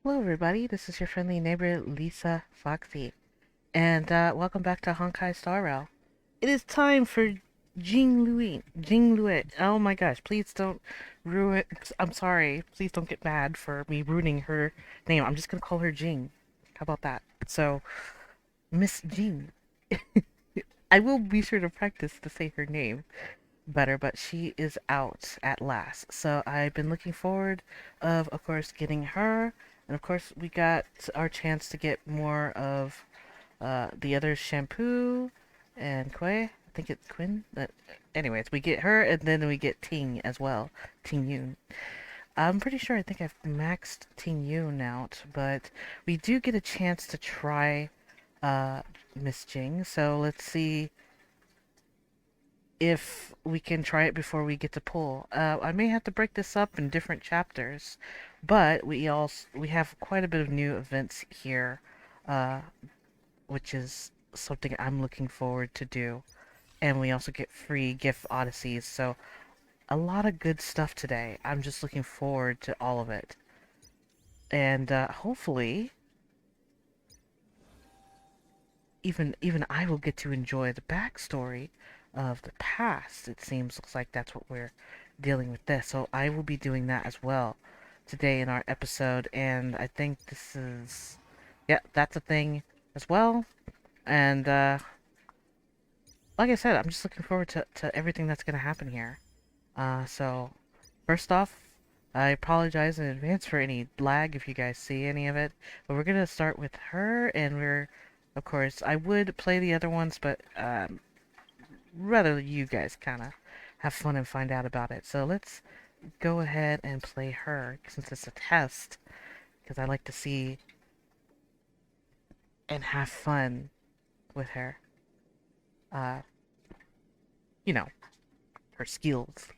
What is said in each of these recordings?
Hello everybody, this is your friendly neighbor Lisa Foxy, and welcome back to Honkai Star Rail. It is time for Jing Luet. Oh my gosh, please don't ruin. I'm sorry, please don't get mad for me ruining her name. I'm just gonna call her Jing. How about that? So, Miss Jing. I will be sure to practice to say her name better, but she is out at last. So I've been looking forward of course, getting her, and of course we got our chance to get more of the other shampoo and Koi. I think it's Quinn. But anyways, we get her, and then we get Ting as well. Ting Yoon. I'm pretty sure I think I've maxed Ting Yoon out, but we do get a chance to try uh, Miss Jing. So let's see if we can try it before we get to pull. I may have to break this up in different chapters, but we have quite a bit of new events here, uh, which is something I'm looking forward to do. And we also get free gift odysseys, so a lot of good stuff today. I'm just looking forward to all of it, and hopefully, even I will get to enjoy the backstory of the past. It seems looks like that's what we're dealing with this. So I will be doing that as well today in our episode, and I think this is yeah, that's a thing as well. And like I said, I'm just looking forward to everything that's gonna happen here. So first off, I apologize in advance for any lag if you guys see any of it. But we're gonna start with her, and of course, I would play the other ones, but rather you guys kind of have fun and find out about it. So let's go ahead and play her since it's a test, because I like to see and have fun with her. Uh, you know, her skills.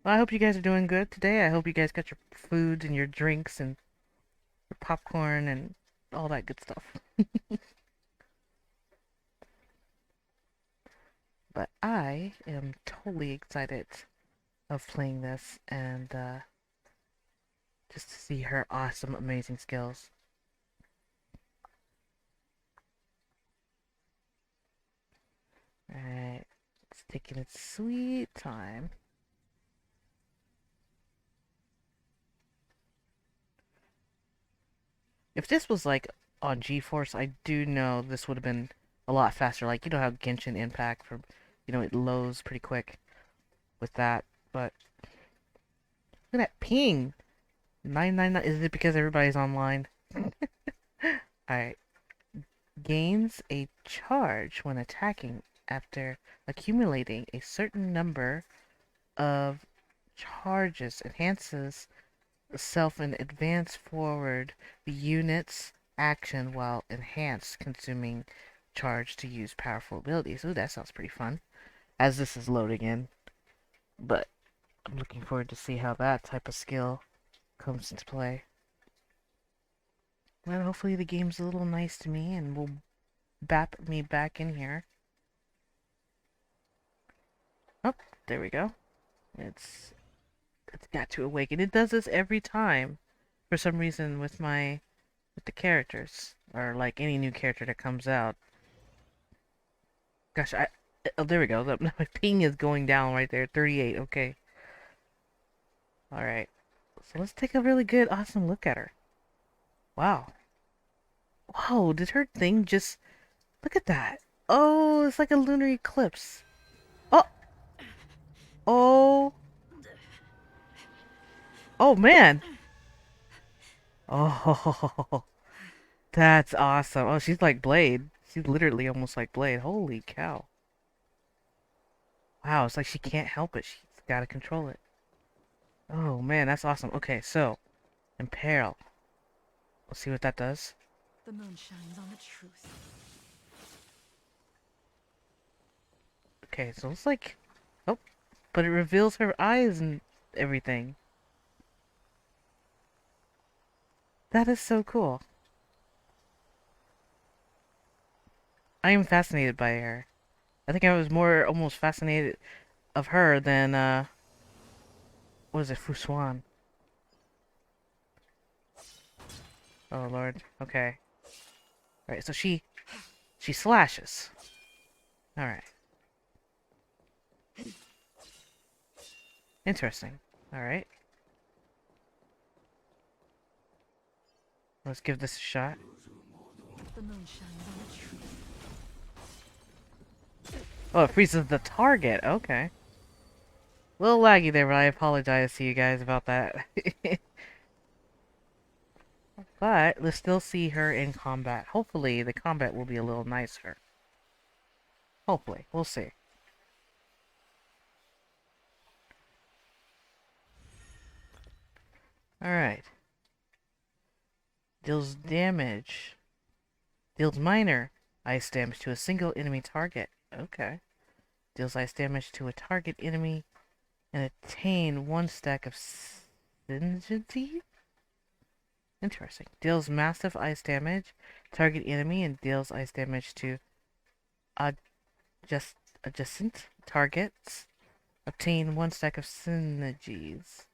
Well, I hope you guys are doing good today. I hope you guys got your foods and your drinks and your popcorn and all that good stuff. But I am totally excited of playing this and just to see her awesome, amazing skills. Alright, it's taking its sweet time. If this was like on GeForce, I do know this would have been a lot faster. Like, you know how Genshin Impact, it loads pretty quick with that. But look at that ping! 999. Is it because everybody's online? Alright. Gains a charge when attacking after accumulating a certain number of charges. Enhances self and advance forward the unit's action while enhanced consuming charge to use powerful abilities. Ooh, that sounds pretty fun. As this is loading in. But I'm looking forward to see how that type of skill comes into play. Well, hopefully the game's a little nice to me and will bap me back in here. Oh, there we go. It's it's got to awaken. It does this every time for some reason with the characters or like any new character that comes out. Gosh, I oh there we go. My ping is going down right there. 38. Okay. All right. So let's take a really good, awesome look at her. Wow. Whoa! Did her thing just look at that? Oh, it's like a lunar eclipse. Oh, oh, oh man. Oh, that's awesome. Oh, she's like Blade. She's literally almost like Blade. Holy cow. Wow, it's like she can't help it. She's got to control it. Oh man, that's awesome. Okay, so Imperil. Let's see what that does. The moon shines on the truth. Okay, so it's like, oh, but it reveals her eyes and everything. That is so cool. I am fascinated by her. I think I was more almost fascinated of her than what is it, Fuswan? Oh lord. Okay. Alright, so she slashes. Alright. Interesting. Alright. Let's give this a shot. The moon shines on the truth. Oh, it freezes the target. Okay. A little laggy there, but I apologize to you guys about that. But let's still see her in combat. Hopefully, the combat will be a little nicer. Hopefully. We'll see. Alright. Deals damage. Deals minor ice damage to a single enemy target. Okay. Deals ice damage to a target enemy and attain 1 stack of synergy? Interesting. Deals massive ice damage, target enemy, and deals ice damage to adjust adjacent targets. Obtain 1 stack of synergies.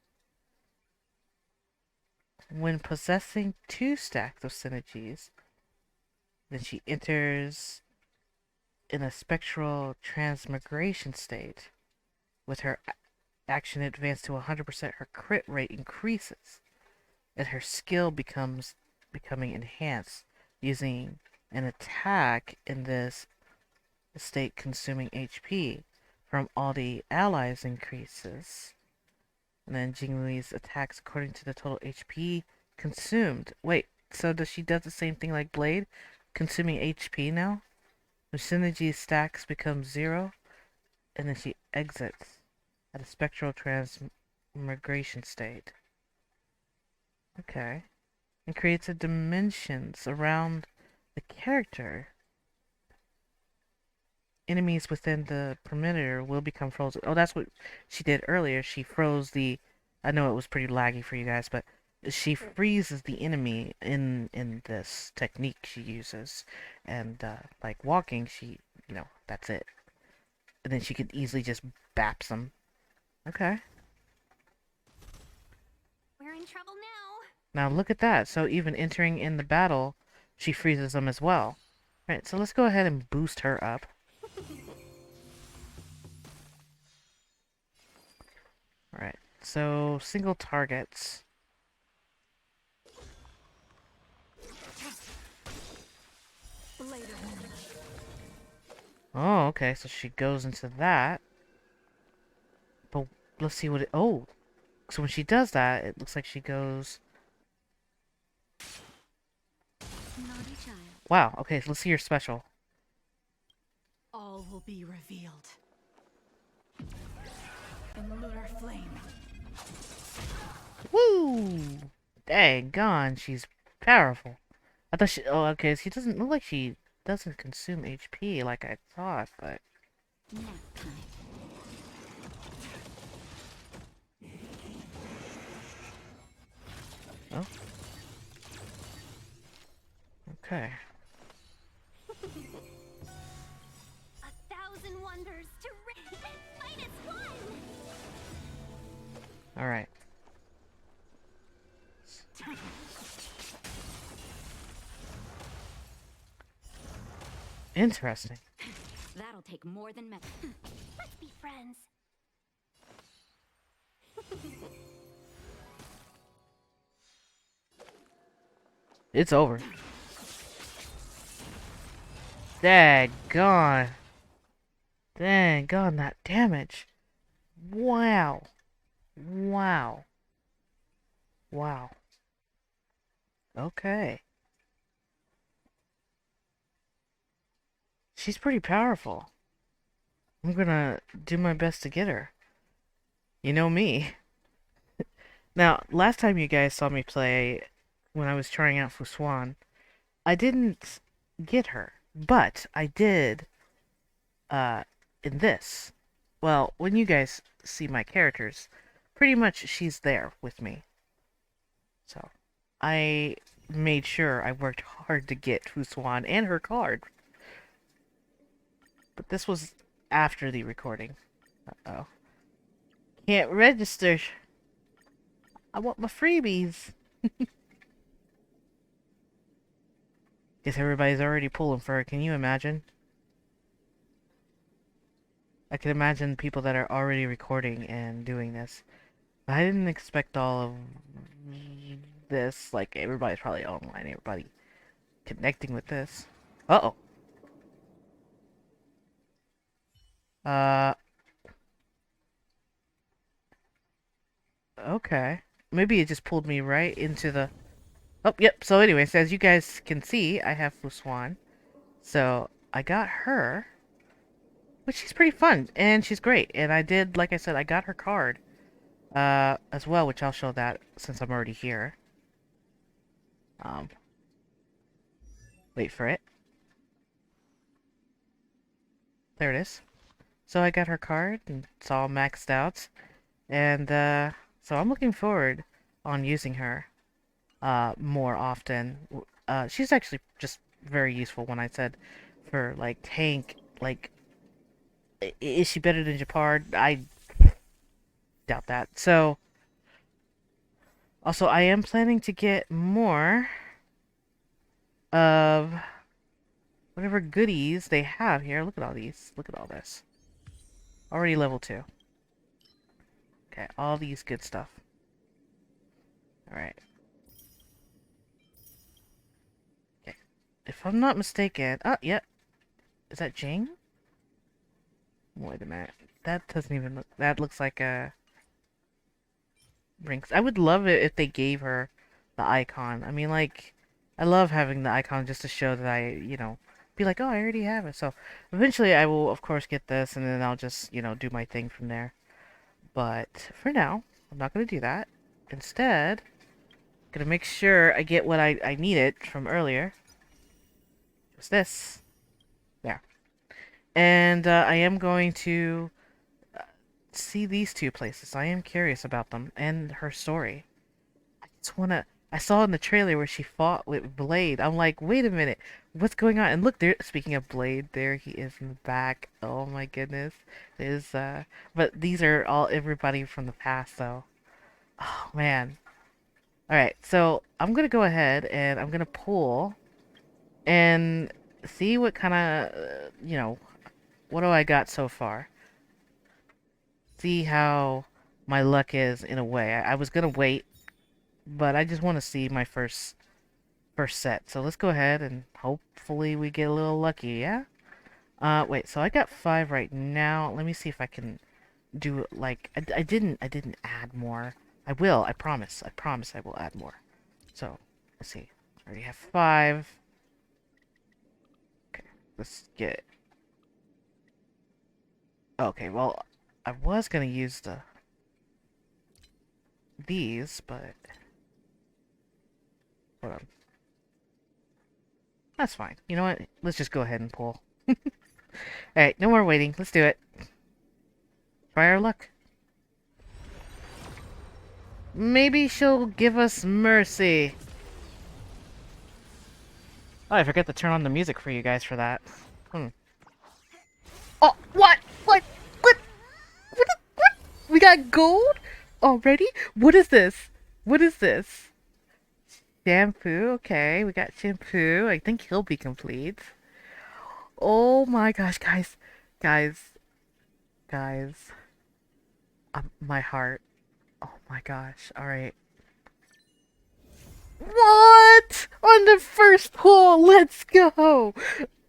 When possessing 2 stacks of synergies, then she enters in a spectral transmigration state. With her action advanced to 100%, her crit rate increases, and her skill becoming enhanced, using an attack in this state consuming HP from all the allies increases. And then Jinglui's attacks according to the total HP consumed. Wait, so does she does the same thing like Blade? Consuming HP now? When synergy stacks become 0, and then she exits at a spectral transmigration state. Okay. And creates a dimensions around the character. Enemies within the perimeter will become frozen. Oh, that's what she did earlier. She froze the... I know it was pretty laggy for you guys, but she freezes the enemy in this technique she uses. And, like walking, that's it. And then she could easily just baps them. Okay. We're in trouble now. Now look at that. So even entering in the battle, she freezes them as well. Alright, so let's go ahead and boost her up. Alright, so single targets. Oh, okay, so she goes into that. But let's see what it... Oh! So when she does that, it looks like she goes... Naughty child. Wow, okay, so let's see your special. All will be revealed. In the lunar flame. Woo! Dang gone, she's powerful. I thought she... Oh, okay, she doesn't look like she doesn't consume HP like I thought, but... Nap time. Oh. Okay. 1,000 wonders to -1. Alright. Interesting. That'll take more than met. Let's be friends. It's over. Daggone. Daggone that damage. Wow. Wow. Wow. Okay. She's pretty powerful. I'm gonna do my best to get her. You know me. Now, last time you guys saw me play, when I was trying out Fuswan, I didn't get her. But I did, in this. Well, when you guys see my characters, pretty much she's there with me. So, I made sure I worked hard to get Fuswan and her card. But this was after the recording. Uh-oh. Can't register. I want my freebies. Guess everybody's already pulling for it. Can you imagine? I can imagine people that are already recording and doing this. I didn't expect all of this. Like, everybody's probably online. Everybody connecting with this. Uh-oh. Uh, okay. Maybe it just pulled me right into the... Oh, yep. So anyways, as you guys can see, I have Fuswan. So, I got her, which she's pretty fun, and she's great. And I did, like I said, I got her card, as well, which I'll show that since I'm already here. Um, wait for it. There it is. So I got her card, and it's all maxed out. And, so I'm looking forward on using her, more often. She's actually just very useful when I said for, like, tank, like, is she better than Japard? I doubt that. So, also, I am planning to get more of whatever goodies they have here. Look at all these. Look at all this. Already level 2. Okay, all these good stuff. Alright. Okay. If I'm not mistaken... Oh, yep. Is that Jing? Wait a minute. That doesn't even look... That looks like a... Rinks. I would love it if they gave her the icon. I mean, like... I love having the icon just to show that I, be like, oh, I already have it. So, eventually I will, of course, get this, and then I'll just, do my thing from there. But, for now, I'm not going to do that. Instead, I'm going to make sure I get what I needed from earlier. What's this? There. And, I am going to see these two places. I am curious about them, and her story. I just want to... I saw in the trailer where she fought with Blade. I'm like, wait a minute, what's going on? And look, there. Speaking of Blade, there he is in the back. Oh my goodness, is But these are all everybody from the past, though. Oh man. All right, so I'm gonna go ahead and I'm gonna pull and see what kind of, what do I got so far. See how my luck is in a way. I was gonna wait, but I just want to see my first set. So let's go ahead and hopefully we get a little lucky, yeah? Wait, so I got 5 right now. Let me see if I can do, like, I didn't add more. I will, I promise. I promise I will add more. So, let's see. I already have 5. Okay, let's get... Okay, well, I was gonna use these, but... Hold on. That's fine. You know what? Let's just go ahead and pull. Alright, no more waiting. Let's do it. Try our luck. Maybe she'll give us mercy. Oh, I forgot to turn on the music for you guys for that. Oh, what? What? What? What? We got gold? Already? What is this? What is this? Shampoo, okay. We got shampoo. I think he'll be complete. Oh my gosh, guys. Guys. Guys. My heart. Oh my gosh. Alright. What? On the first pull! Let's go!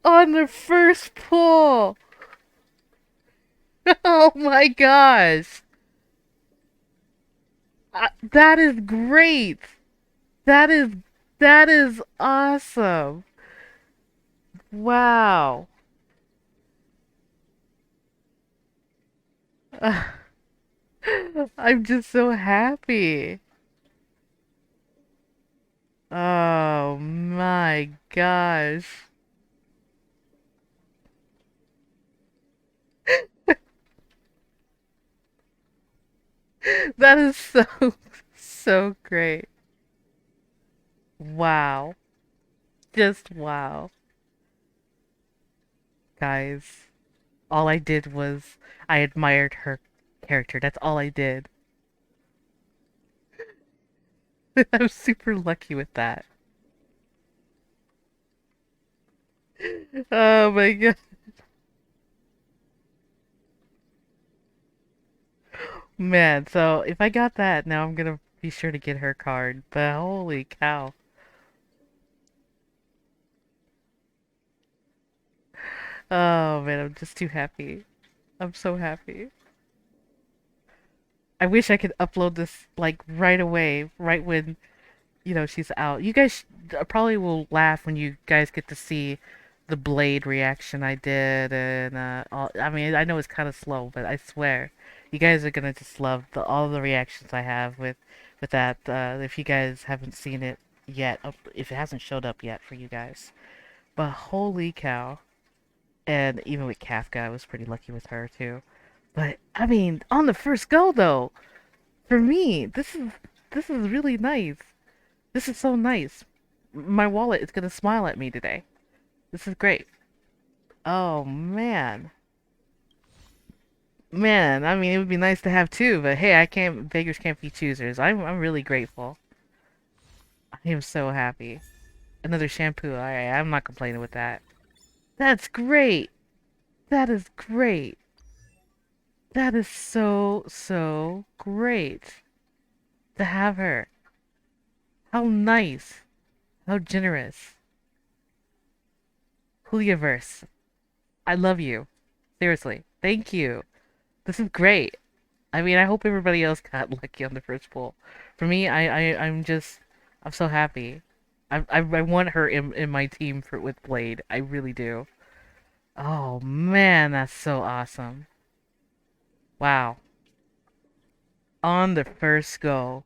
On the first pull! Oh my gosh! That is great! That is awesome! Wow! I'm just so happy! Oh my gosh! That is so, so great. Wow. Just wow. Guys, all I did was I admired her character. That's all I did. I'm super lucky with that. Oh my god. Man, so if I got that, now I'm gonna be sure to get her card. But holy cow. Oh man, I'm just too happy. I'm so happy. I wish I could upload this like right away, right when, she's out. You guys probably will laugh when you guys get to see the Blade reaction I did, and I mean, I know it's kind of slow, but I swear, you guys are gonna just love all the reactions I have with that. If you guys haven't seen it yet, if it hasn't showed up yet for you guys, but holy cow! And even with Kafka, I was pretty lucky with her too. But I mean, on the first go though, for me, this is really nice. This is so nice. My wallet is gonna smile at me today. This is great. Oh man. Man, I mean it would be nice to have two, but hey, I can't beggars can't be choosers. I'm really grateful. I am so happy. Another shampoo. Alright, I'm not complaining with that. That's great. That is great. That is so, so great to have her. How nice. How generous. Juliaverse. I love you. Seriously. Thank you. This is great. I mean, I hope everybody else got lucky on the first pull. For me, I'm so happy. I want her in my team with Blade. I really do. Oh man, that's so awesome. Wow. On the first go.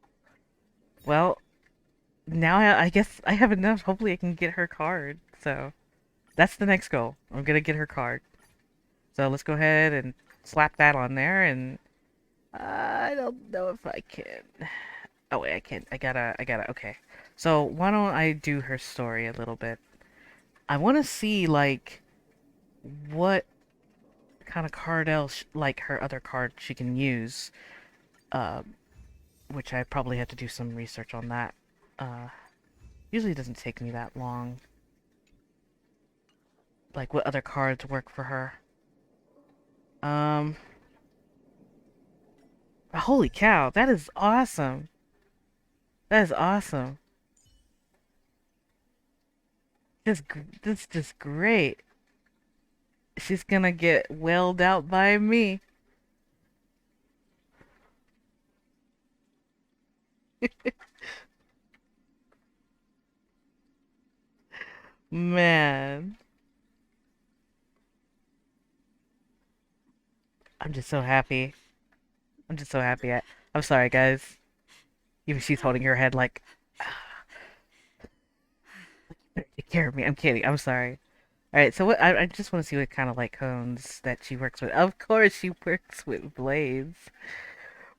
Well, now I guess I have enough. Hopefully I can get her card. So, that's the next goal. I'm gonna get her card. So let's go ahead and slap that on there, and I don't know if I can. Oh wait, I can't. I gotta. Okay. So why don't I do her story a little bit? I want to see like what kind of card else, like her other card, she can use. Uh, which I probably have to do some research on that. Uh, usually it doesn't take me that long. Like what other cards work for her. Um, holy cow, that is awesome. That is awesome. This just great. She's gonna get wailed out by me. Man, I'm just so happy. I'm just so happy. I'm sorry, guys. Even she's holding her head like, take care of me. I'm kidding. I'm sorry. All right, so I just want to see what kind of like cones that she works with. Of course, she works with blades.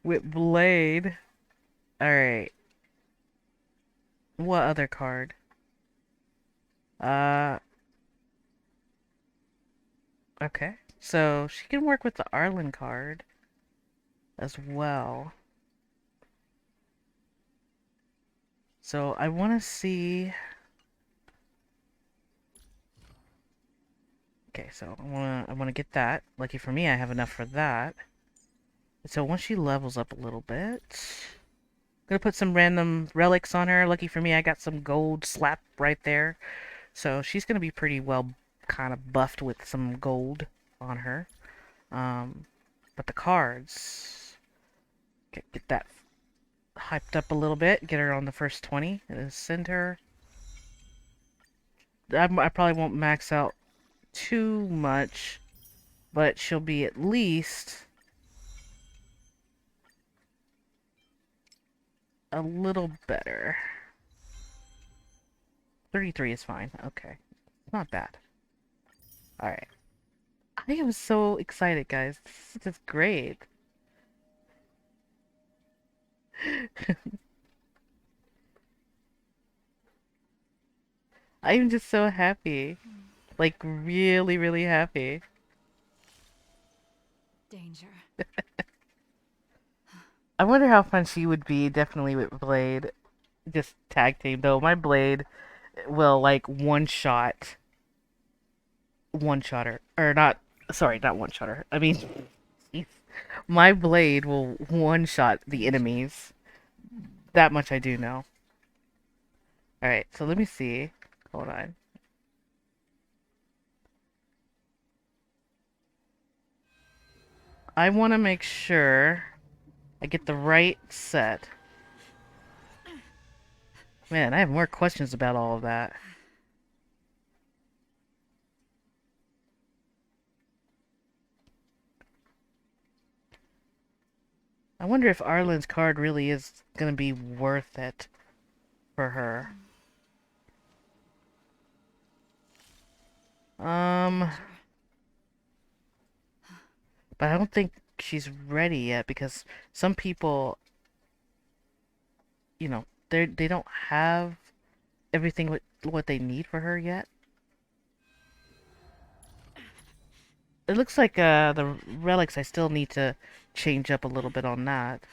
With Blade. All right. What other card? Uh, okay. So she can work with the Arlen card as well. So I want to see. Okay, so I wanna get that. Lucky for me, I have enough for that. So once she levels up a little bit, I'm gonna put some random relics on her. Lucky for me, I got some gold slap right there. So she's gonna be pretty well kind of buffed with some gold on her. Um, but the cards, get that hyped up a little bit. Get her on the first 20. And send her. I probably won't max out too much, but she'll be at least a little better. 33 is fine. Okay. Not bad. Alright. I am so excited, guys. This is just great. I'm just so happy. Like, really, really happy. Danger. I wonder how fun she would be, definitely with Blade. Just tag team, though. My Blade will, like, one shot one-shot her. Or not, sorry, not one-shot her. I mean, my blade will one-shot the enemies. That much I do know. Alright, so let me see. Hold on. I want to make sure I get the right set. Man, I have more questions about all of that. I wonder if Arlen's card really is gonna be worth it for her. Um, but I don't think she's ready yet because some people, they don't have everything what they need for her yet. It looks like the relics I still need to change up a little bit on that.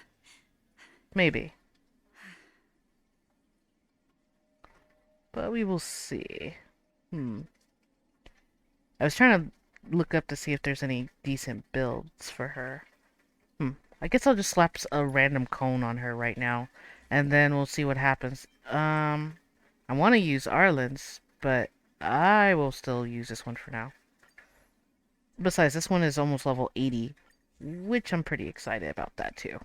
Maybe. But we will see. Hmm. I was trying to look up to see if there's any decent builds for her. I guess I'll just slap a random cone on her right now, and then we'll see what happens. I want to use Arlen's, but I will still use this one for now. Besides, this one is almost level 80, which I'm pretty excited about that too.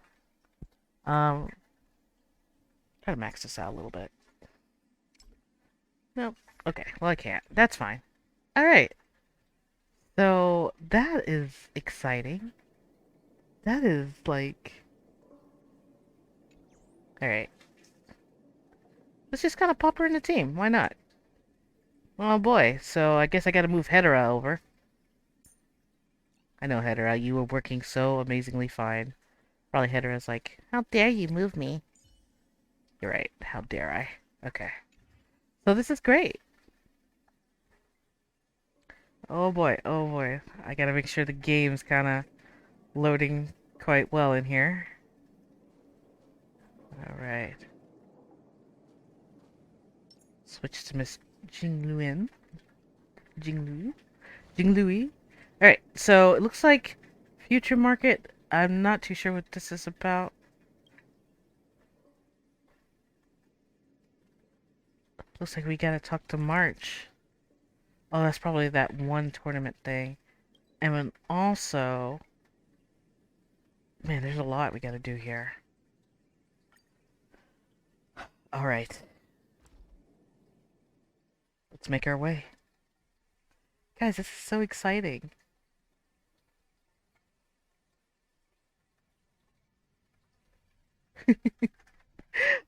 Um, try to max this out a little bit. Nope. Okay, well I can't. That's fine. Alright. So, that is exciting. That is, like... Alright. Let's just kind of pop her in the team. Why not? Oh boy, so I guess I gotta move Hedera over. I know, Hedera, you were working so amazingly fine. Probably Hedera's like, how dare you move me? You're right, how dare I? Okay. So this is great. Oh boy, oh boy. I gotta make sure the game's kinda loading quite well in here. Alright. Switch to Miss Jingluin. Jinglu? Jinglui? Alright, so it looks like Future Market. I'm not too sure what this is about. Looks like we gotta talk to March. Oh, that's probably that one tournament thing. And then also... Man, there's a lot we gotta do here. Alright. Let's make our way. Guys, this is so exciting.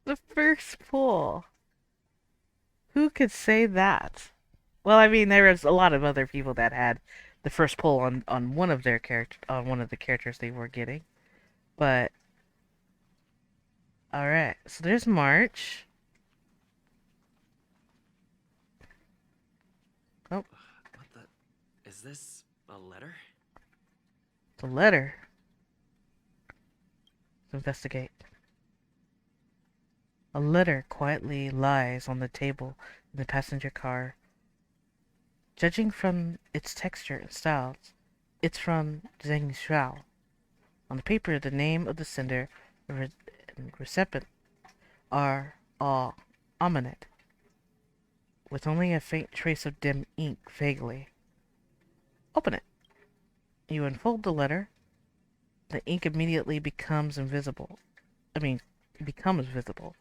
The first pull. Who could say that? Well, I mean, there was a lot of other people that had the first pull on one of their one of the characters they were getting. But all right, so there's March. Oh, What the? Is this a letter? the letter. Let's investigate. A letter quietly lies on the table in the passenger car. Judging from its texture and styles, it's from Zheng Shuao. On the paper, the name of the sender and recipient are all ominous, with only a faint trace of dim ink vaguely. Open it. You unfold the letter. The ink immediately becomes invisible. It becomes visible.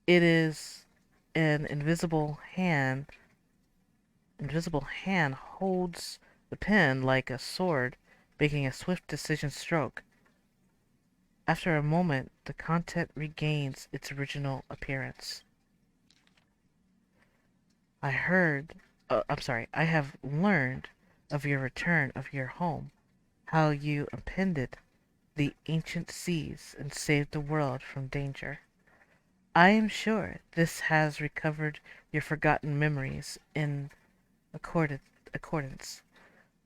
It is an invisible hand. Invisible hand holds the pen like a sword, making a swift decision stroke. After a moment, the content regains its original appearance. I have learned of your return of your home, how you appended the ancient seas and saved the world from danger. I am sure this has recovered your forgotten memories in accordance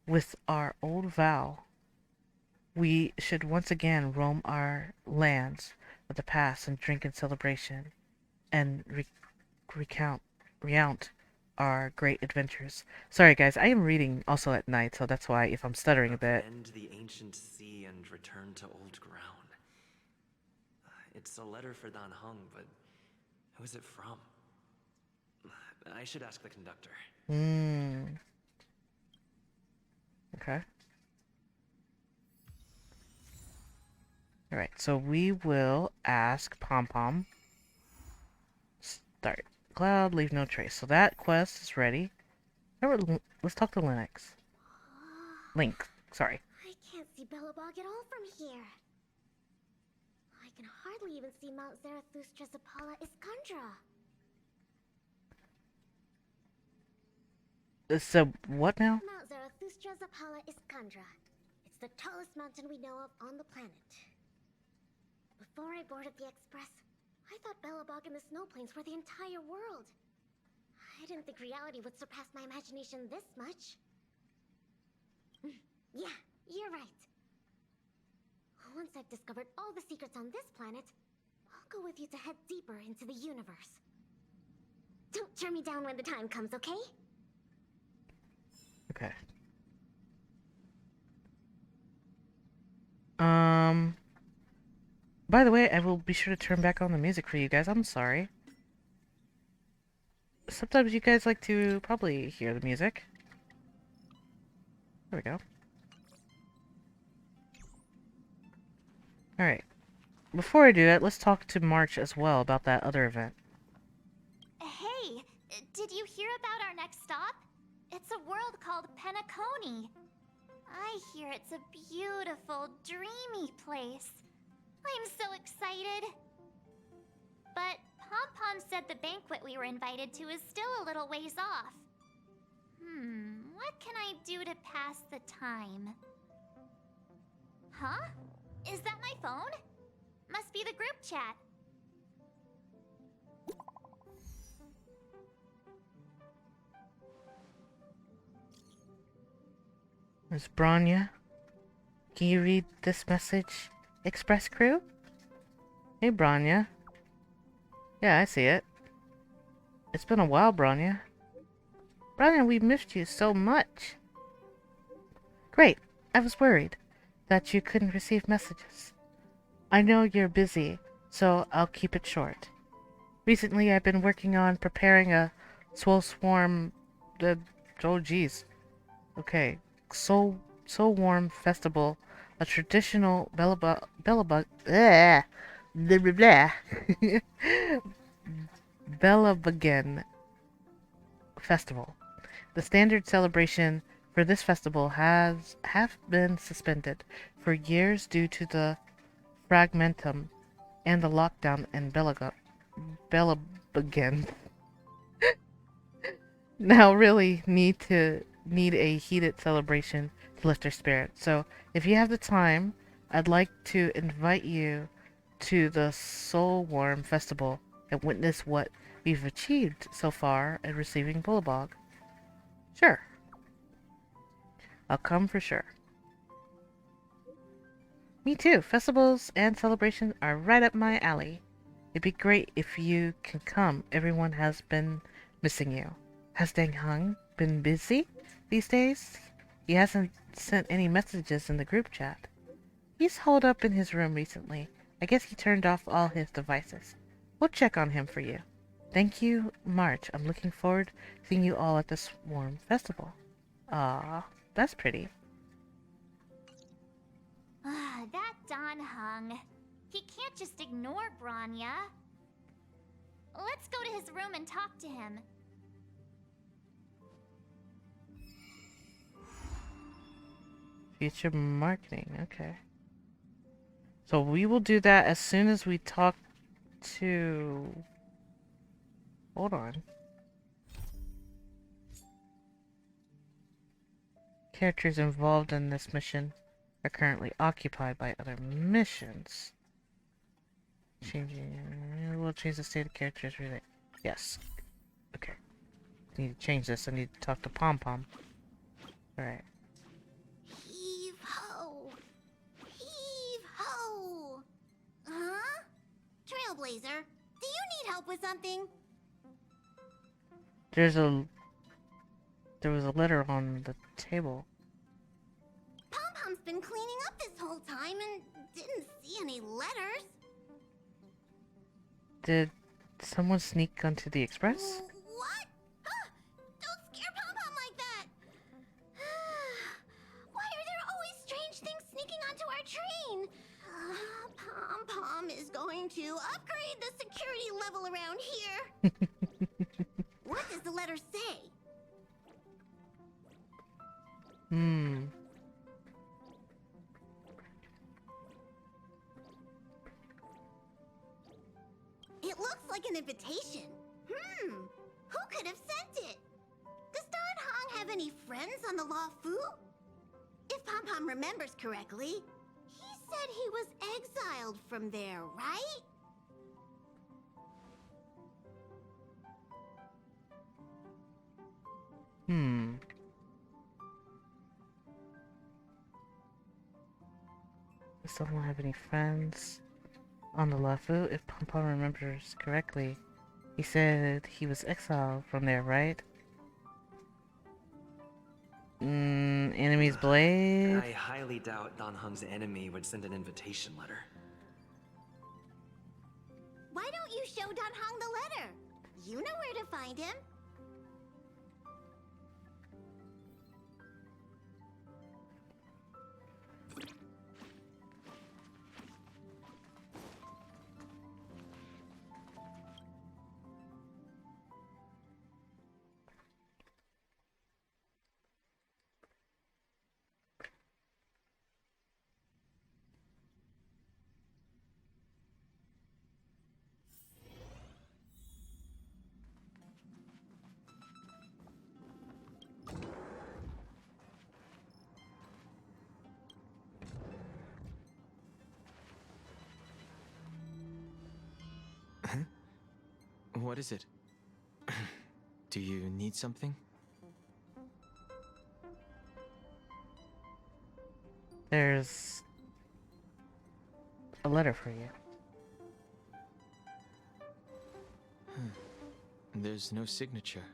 with our old vow. We should once again roam our lands of the past and drink in celebration and recount our great adventures. Sorry guys, I am reading also at night, so that's why if I'm stuttering a bit. End the ancient sea and return to old ground. It's a letter for Dan Heng, but who is it from? I should ask the conductor. Okay. Alright, so we will ask Pom Pom. Start. Cloud, leave no trace. So that quest is ready. Let's talk to Linux. Link, sorry. I can't see Belobog at all from here. I can hardly even see Mount Zarathustra's Apollo Iskandra. So, what now? Mount Zarathustra's Apollo Iskandra. It's the tallest mountain we know of on the planet. Before I boarded the express, I thought Belobog and the snow plains were the entire world. I didn't think reality would surpass my imagination this much. Yeah, you're right. Once I've discovered all the secrets on this planet, I'll go with you to head deeper into the universe. Don't turn me down when the time comes, okay? Okay. By the way, I will be sure to turn back on the music for you guys. I'm sorry. Sometimes you guys like to probably hear the music. There we go. Alright. Before I do that, let's talk to March as well about that other event. Hey, did you hear about our next stop? It's a world called Penacony. I hear it's a beautiful, dreamy place. I'm so excited. But Pom Pom said the banquet we were invited to is still a little ways off. What can I do to pass the time? Huh? Is that my phone? Must be the group chat. Miss Branya? Can you read this message, Express Crew? Hey, Branya. Yeah, I see it. It's been a while, Branya. Branya, we missed you so much. Great. I was worried that you couldn't receive messages. I know you're busy, so I'll keep it short. Recently, I've been working on preparing a Soul Swarm... oh, geez. Okay. Soul Warm Festival, a traditional Belabagan festival. The standard celebration for this festival have been suspended for years due to the fragmentum and the lockdown in Belabagan. Now really need a heated celebration to lift their spirits. So if you have the time, I'd like to invite you to the Soul Warm Festival and witness what we've achieved so far at receiving Bullabog. Sure. I'll come for sure. Me too. Festivals and celebrations are right up my alley. It'd be great if you can come. Everyone has been missing you. Has Dan Heng been busy these days? He hasn't sent any messages in the group chat. He's holed up in his room recently. I guess he turned off all his devices. We'll check on him for you. Thank you, March. I'm looking forward to seeing you all at this warm festival. Ah, that's pretty. That Don Hung. He can't just ignore Branya. Let's go to his room and talk to him. Future marketing, okay. So we will do that as soon as we talk to... Hold on. Characters involved in this mission are currently occupied by other missions. We'll change the state of characters. Yes. Okay. Need to change this. I need to talk to Pom Pom. Alright. Heave ho! Heave ho! Huh? Trailblazer, do you need help with something? There's a there was a letter on the table. Pom-Pom's been cleaning up this whole time and didn't see any letters. Did someone sneak onto the express? What? Don't scare Pom-Pom like that! Why are there always strange things sneaking onto our train? Pom-Pom is going to upgrade the security level around here. What does the letter say? It looks like an invitation. Who could have sent it? Does Don Hong have any friends on the Law Fu? If Pom-Pom remembers correctly, he said he was exiled from there, right? Does someone have any friends on the Lafu? If Pom-Pom remembers correctly, he said he was exiled from there, right? Enemy's blade? I highly doubt Don Hung's enemy would send an invitation letter. Why don't you show Don Hong the letter? You know where to find him. What is it? Do you need something? There's a letter for you. There's no signature.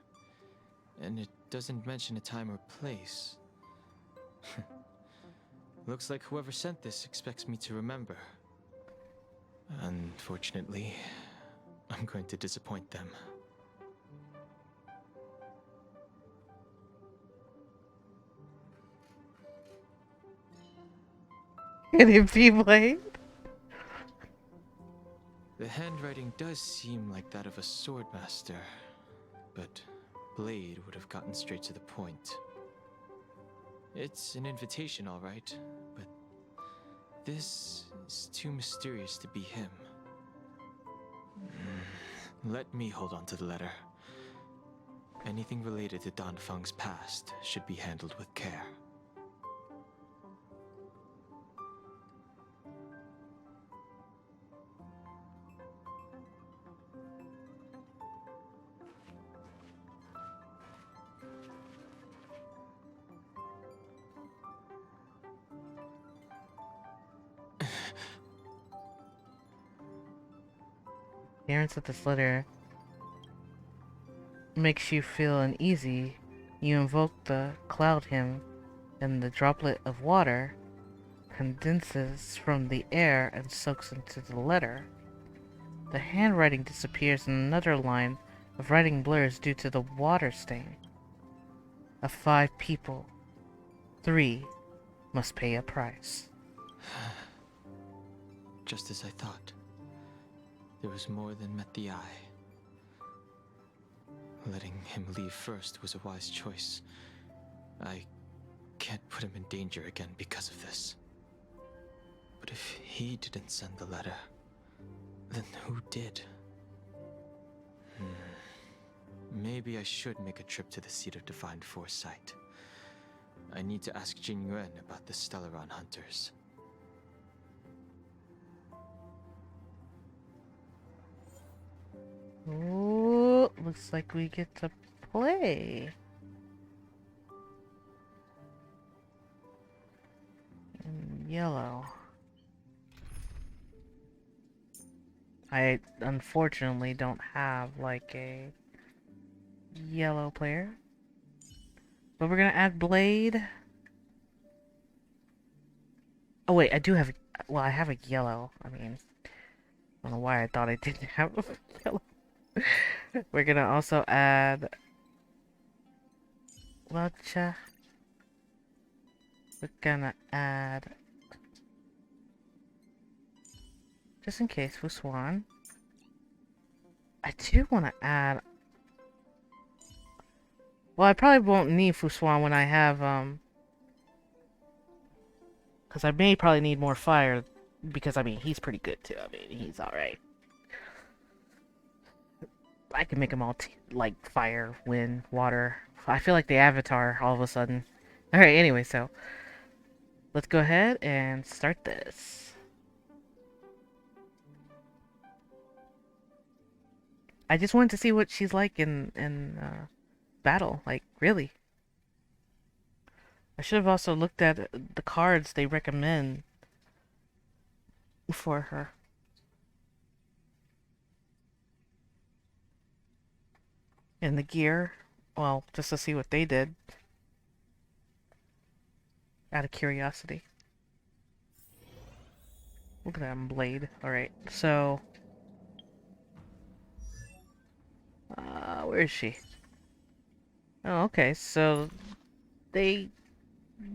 And it doesn't mention a time or place. Looks like whoever sent this expects me to remember. Unfortunately, I'm going to disappoint them. Can it be Blade? The handwriting does seem like that of a swordmaster, but Blade would have gotten straight to the point. It's an invitation, all right, but this is too mysterious to be him. Let me hold on to the letter. Anything related to Dan Feng's past should be handled with care. The appearance of this letter makes you feel uneasy. You invoke the cloud hymn, and the droplet of water condenses from the air and soaks into the letter. The handwriting disappears and another line of writing blurs due to the water stain. Of 5 people, 3 must pay a price. Just as I thought. There was more than met the eye. Letting him leave first was a wise choice. I can't put him in danger again because of this. But if he didn't send the letter, then who did? Maybe I should make a trip to the seat of divine foresight. I need to ask Jing Yuan about the Stellaron hunters. Ooh, looks like we get to play. In yellow. I unfortunately don't have like a yellow player. But we're gonna add blade. Oh wait, I do have. Well, I have a yellow. I mean, I don't know why I thought I didn't have a yellow. We're gonna also add. We're gonna add. Just in case, Fuswan. I do want to add. Well, I probably won't need Fuswan when I have because I may probably need more fire, because I mean he's pretty good too. I mean he's all right. I can make them all like fire, wind, water. I feel like the Avatar all of a sudden. All right. Anyway, so let's go ahead and start this. I just wanted to see what she's like in battle. Like really. I should have also looked at the cards they recommend for her. And the gear, well, just to see what they did. Out of curiosity. Look at that blade. Alright, so... where is she? Oh, okay, so... They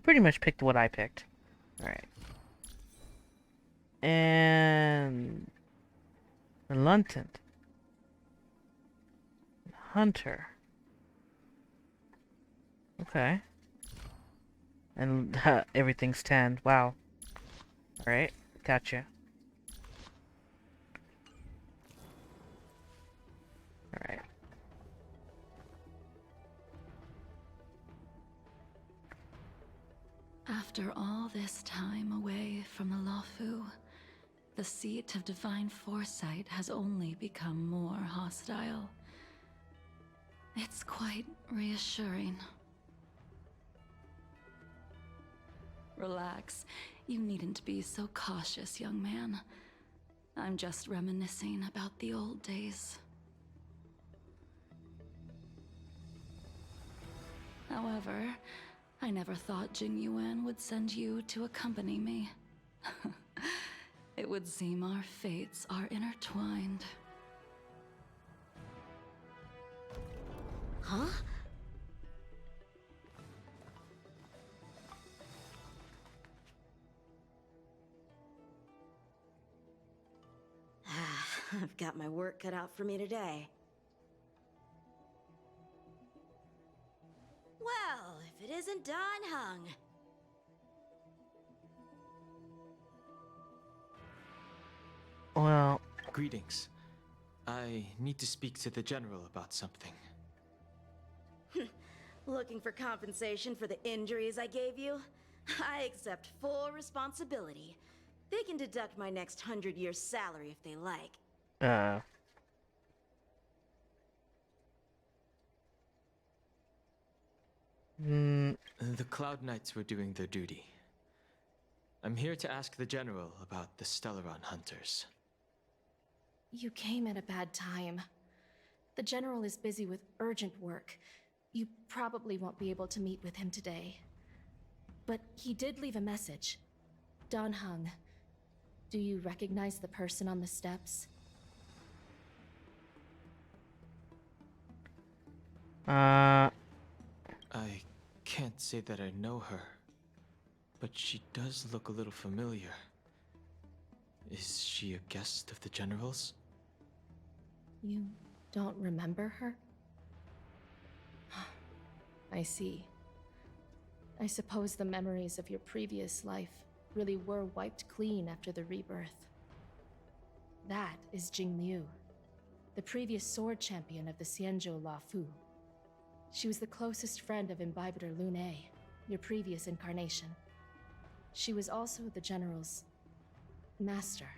pretty much picked what I picked. Alright. And... Reluctant. Hunter. Okay. And everything's 10. Wow. Alright, gotcha. Alright. After all this time away from the Luofu, the seat of divine foresight has only become more hostile. It's quite reassuring. Relax. You needn't be so cautious, young man. I'm just reminiscing about the old days. However, I never thought Jing Yuan would send you to accompany me. It would seem our fates are intertwined. Huh? I've got my work cut out for me today. Well, if it isn't Don Hung. Well... Greetings. I need to speak to the General about something. Looking for compensation for the injuries I gave you? I accept full responsibility. They can deduct my next 100 years' salary if they like. The Cloud Knights were doing their duty. I'm here to ask the General about the Stellaron Hunters. You came at a bad time. The General is busy with urgent work. You probably won't be able to meet with him today. But he did leave a message. Don Hung, do you recognize the person on the steps? I can't say that I know her, but she does look a little familiar. Is she a guest of the General's? You don't remember her? I see. I suppose the memories of your previous life really were wiped clean after the rebirth. That is Jing Liu, the previous sword champion of the Xianzhou Luofu. She was the closest friend of Imbibitor Lune, your previous incarnation. She was also the General's master.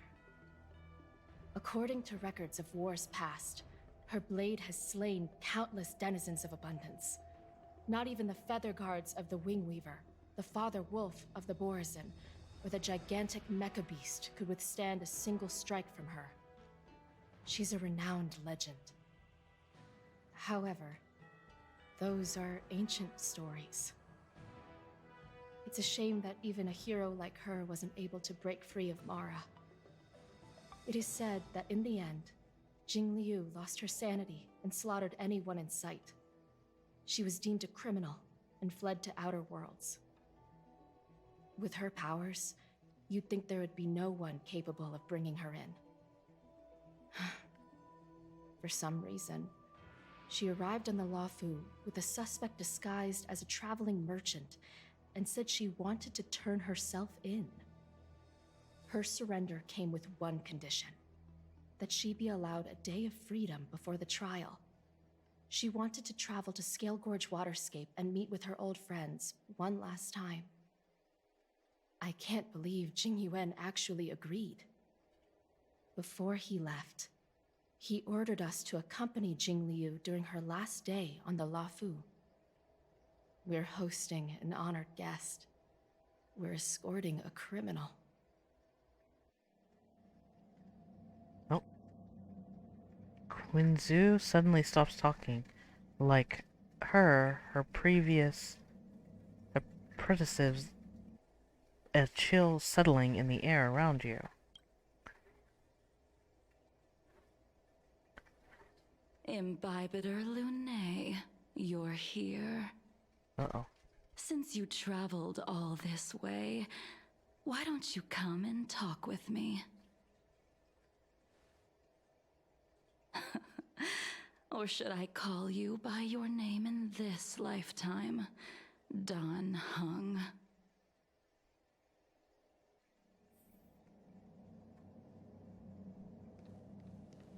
According to records of wars past, her blade has slain countless denizens of abundance. Not even the feather guards of the Wingweaver, the father wolf of the Borazin, or the gigantic mecha beast could withstand a single strike from her. She's a renowned legend. However, Those are ancient stories. It's a shame that even a hero like her wasn't able to break free of Mara. It is said that in the end, Jing Liu lost her sanity and slaughtered anyone in sight. She was deemed a criminal and fled to outer worlds. With her powers, you'd think there would be no one capable of bringing her in. For some reason, she arrived on the Luofu with a suspect disguised as a traveling merchant and said she wanted to turn herself in. Her surrender came with one condition: that she be allowed a day of freedom before the trial. She wanted to travel to Scale Gorge Waterscape and meet with her old friends one last time. I can't believe Jing Yuan actually agreed. Before he left, he ordered us to accompany Jing Liu during her last day on the Luofu. We're hosting an honored guest. We're escorting a criminal. Oh. Quinzu suddenly stops talking. Like her previous apprentices, a chill settling in the air around you. Imbibitor Lunae, you're here. Uh-oh. Since you traveled all this way, why don't you come and talk with me? Or should I call you by your name in this lifetime? Dan Heng.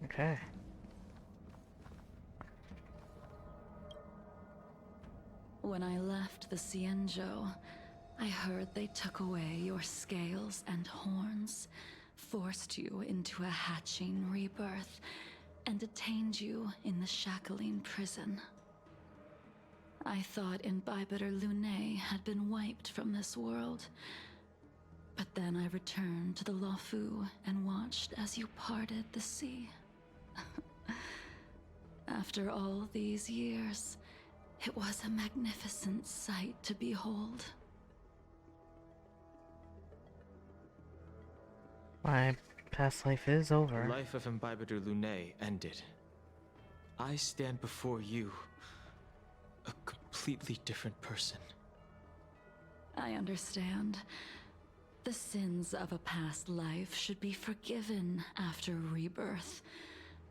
Okay. When I left the Xianzhou, I heard they took away your scales and horns, forced you into a hatching rebirth, and detained you in the Shackling prison. I thought Imbibitor Lunae had been wiped from this world, but then I returned to the Luofu and watched as you parted the sea. After all these years, it was a magnificent sight to behold. My past life is over. The life of Imbibitor Lunae ended. I stand before you, a completely different person. I understand. The sins of a past life should be forgiven after rebirth.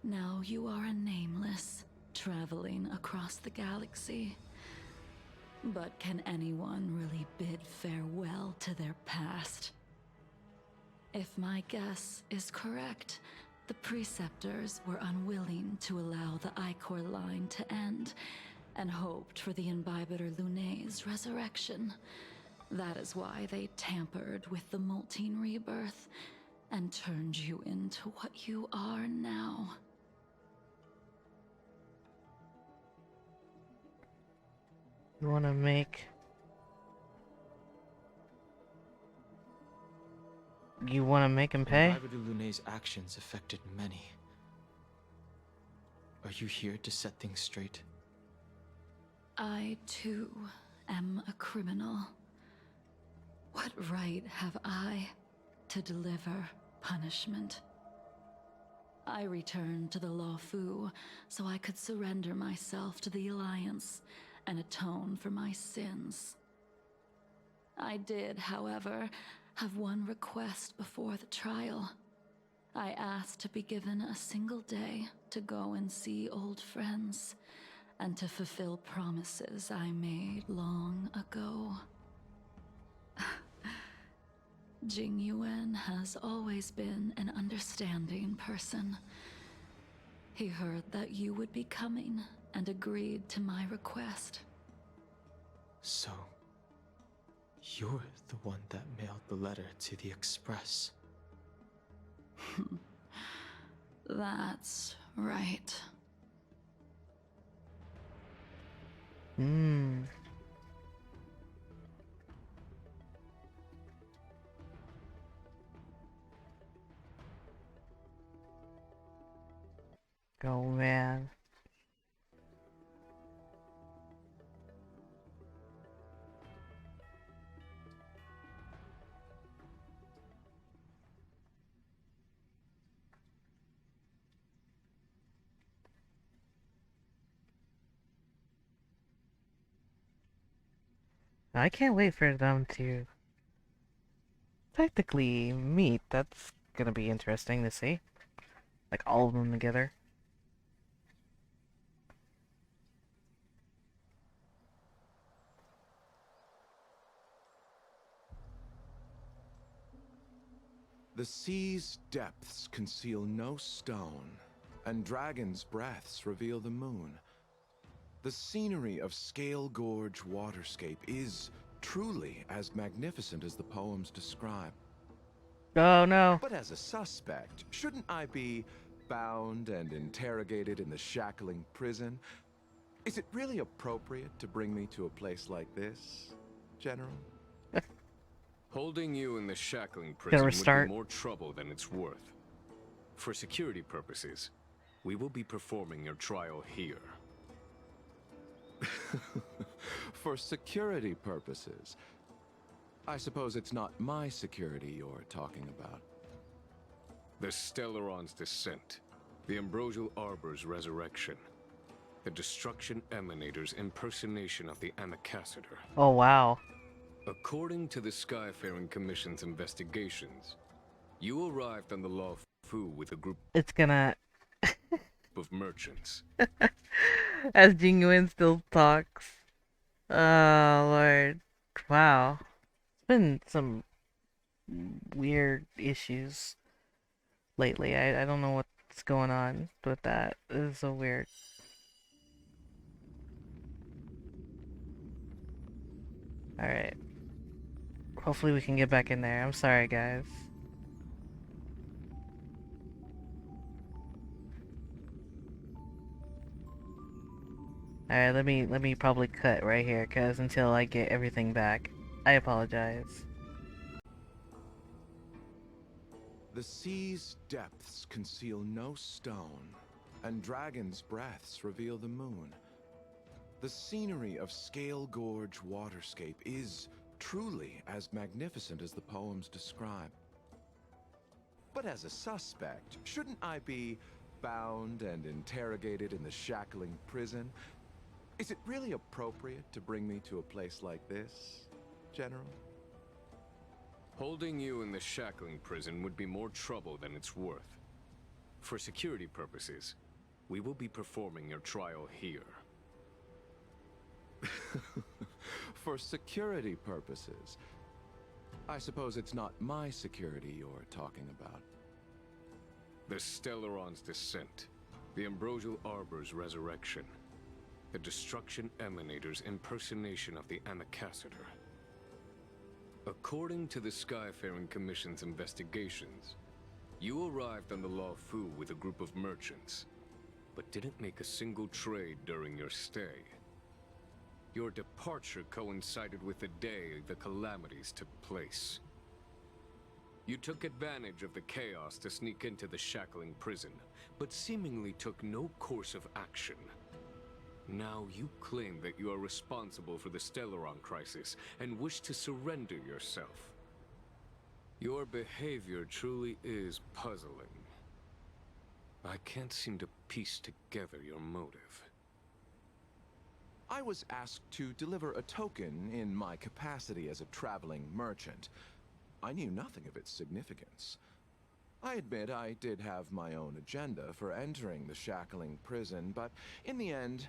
Now you are a nameless, traveling across the galaxy. But can anyone really bid farewell to their past? If my guess is correct, the Preceptors were unwilling to allow the Ichor line to end, and hoped for the Imbibitor Lunae's resurrection. That is why they tampered with the molting rebirth, and turned you into what you are now. You wanna make... You wanna make him pay? Imbibitor Lunae's actions affected many. Are you here to set things straight? I, too, am a criminal. What right have I to deliver punishment? I returned to the Luofu so I could surrender myself to the Alliance and atone for my sins. I did, however, have one request before the trial. I asked to be given a single day to go and see old friends, and to fulfill promises I made long ago. Jing Yuan has always been an understanding person. He heard that you would be coming and agreed to my request. So, you're the one that mailed the letter to the Express. That's right. Oh man. I can't wait for them to technically meet. That's gonna be interesting to see. Like all of them together. The sea's depths conceal no stone, and dragons' breaths reveal the moon. The scenery of Scale Gorge waterscape is truly as magnificent as the poems describe. Oh no. But as a suspect, shouldn't I be bound and interrogated in the shackling prison? Is it really appropriate to bring me to a place like this, General? Holding you in the shackling Gotta prison would restart. be more trouble than it's worth. For security purposes, we will be performing your trial here. For security purposes. I suppose it's not my security you're talking about. The Stellaron's descent, the Ambrosial Arbor's resurrection, the Destruction Emanator's impersonation of the Amicassator. Oh wow. According to the Skyfaring Commission's investigations, you arrived on the Fu with a group It's gonna of merchants. as Jinguin still talks. Oh lord. Wow. It's been some weird issues lately. I don't know what's going on with that. It is so weird. Alright. Hopefully we can get back in there. I'm sorry guys. Alright, let me probably cut right here, cause until I get everything back. I apologize. The sea's depths conceal no stone, and dragons' breaths reveal the moon. The scenery of Scale Gorge waterscape is truly as magnificent as the poems describe. But as a suspect, shouldn't I be bound and interrogated in the shackling prison? Is it really appropriate to bring me to a place like this, General? Holding you in the shackling prison would be more trouble than it's worth. For security purposes, we will be performing your trial here. For security purposes. I suppose it's not my security you're talking about. The Stellaron's descent, the Ambrosial Arbor's resurrection, the Destruction Emanator's impersonation of the Amicassator. According to the Skyfaring Commission's investigations, you arrived on the Fu with a group of merchants, but didn't make a single trade during your stay. Your departure coincided with the day the calamities took place. You took advantage of the chaos to sneak into the shackling prison, but seemingly took no course of action. Now you claim that you are responsible for the Stellaron crisis and wish to surrender yourself. Your behavior truly is puzzling. I can't seem to piece together your motive. I was asked to deliver a token in my capacity as a traveling merchant. I knew nothing of its significance. I admit I did have my own agenda for entering the shackling prison, but in the end,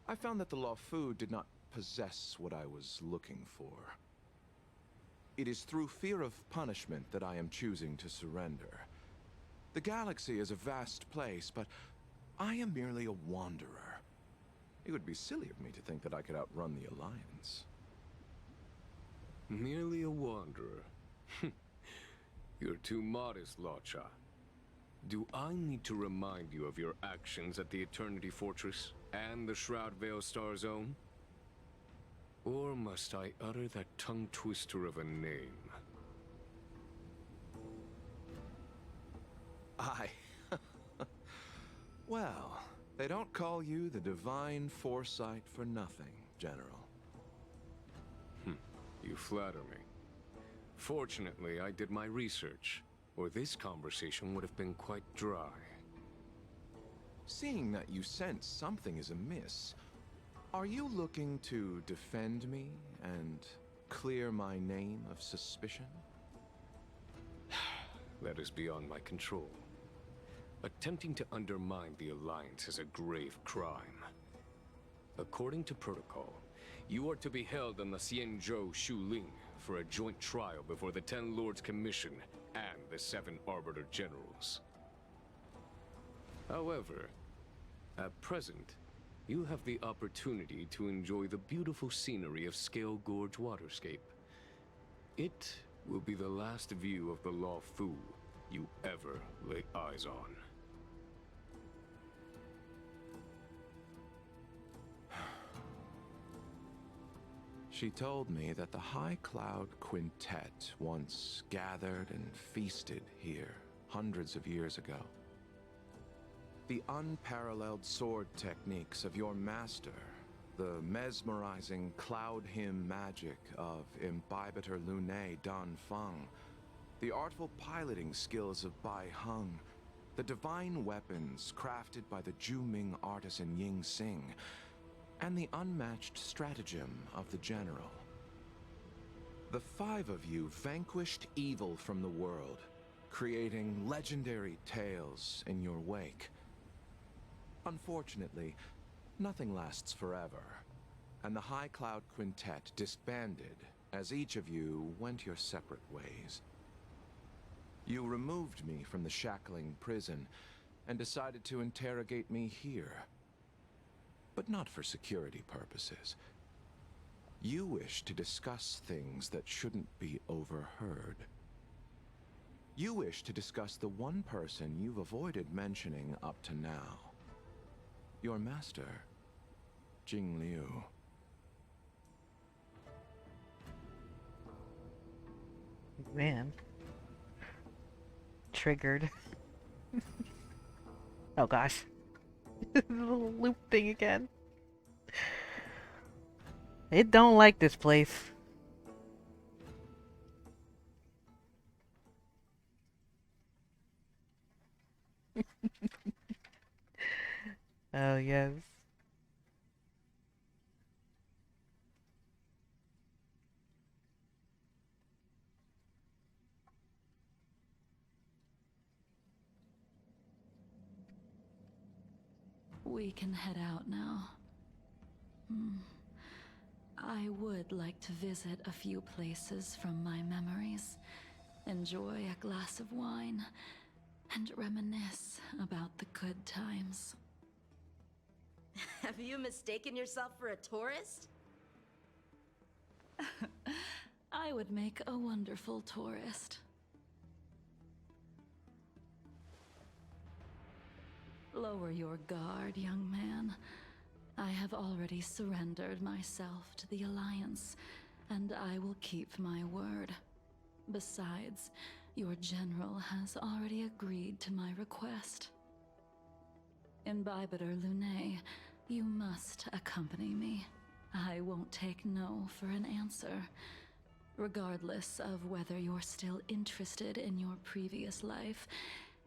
I found that the Fu did not possess what I was looking for. It is through fear of punishment that I am choosing to surrender. The galaxy is a vast place, but I am merely a wanderer. It would be silly of me to think that I could outrun the Alliance. Merely a wanderer. You're too modest, Locha. Do I need to remind you of your actions at the Eternity Fortress and the Shroud Veil Star Zone? Or must I utter that tongue twister of a name? Well, they don't call you the Divine Foresight for nothing, General. You flatter me. Fortunately, I did my research, or this conversation would have been quite dry. Seeing that you sense something is amiss, are you looking to defend me and clear my name of suspicion? That is beyond my control. Attempting to undermine the Alliance is a grave crime. According to protocol, you are to be held on the Xianzhou Shuling for a joint trial before the Ten Lords Commission and the 7 Arbiter Generals. However, at present, you have the opportunity to enjoy the beautiful scenery of Scale Gorge Waterscape. It will be the last view of the Law Fu you ever lay eyes on. She told me that the High Cloud Quintet once gathered and feasted here hundreds of years ago. The unparalleled sword techniques of your master, the mesmerizing cloud hymn magic of Imbibitor Lunae Dan Feng, the artful piloting skills of Bai Heng, the divine weapons crafted by the Juming artisan Ying Xing, and the unmatched stratagem of the General. The 5 of you vanquished evil from the world, creating legendary tales in your wake. Unfortunately, nothing lasts forever, and the High Cloud Quintet disbanded as each of you went your separate ways. You removed me from the shackling prison and decided to interrogate me here. But not for security purposes. You wish to discuss things that shouldn't be overheard. You wish to discuss the one person you've avoided mentioning up to now. Your master, Jing Liu. Man. Triggered. Oh gosh. The little loop thing again. It don't like this place. Oh yes. We can head out now. I would like to visit a few places from my memories, enjoy a glass of wine, and reminisce about the good times. Have you mistaken yourself for a tourist? I would make a wonderful tourist. Lower your guard, young man. I have already surrendered myself to the Alliance, and I will keep my word. Besides, your general has already agreed to my request. Imbibitor Lunae, you must accompany me. I won't take no for an answer, regardless of whether you're still interested in your previous life.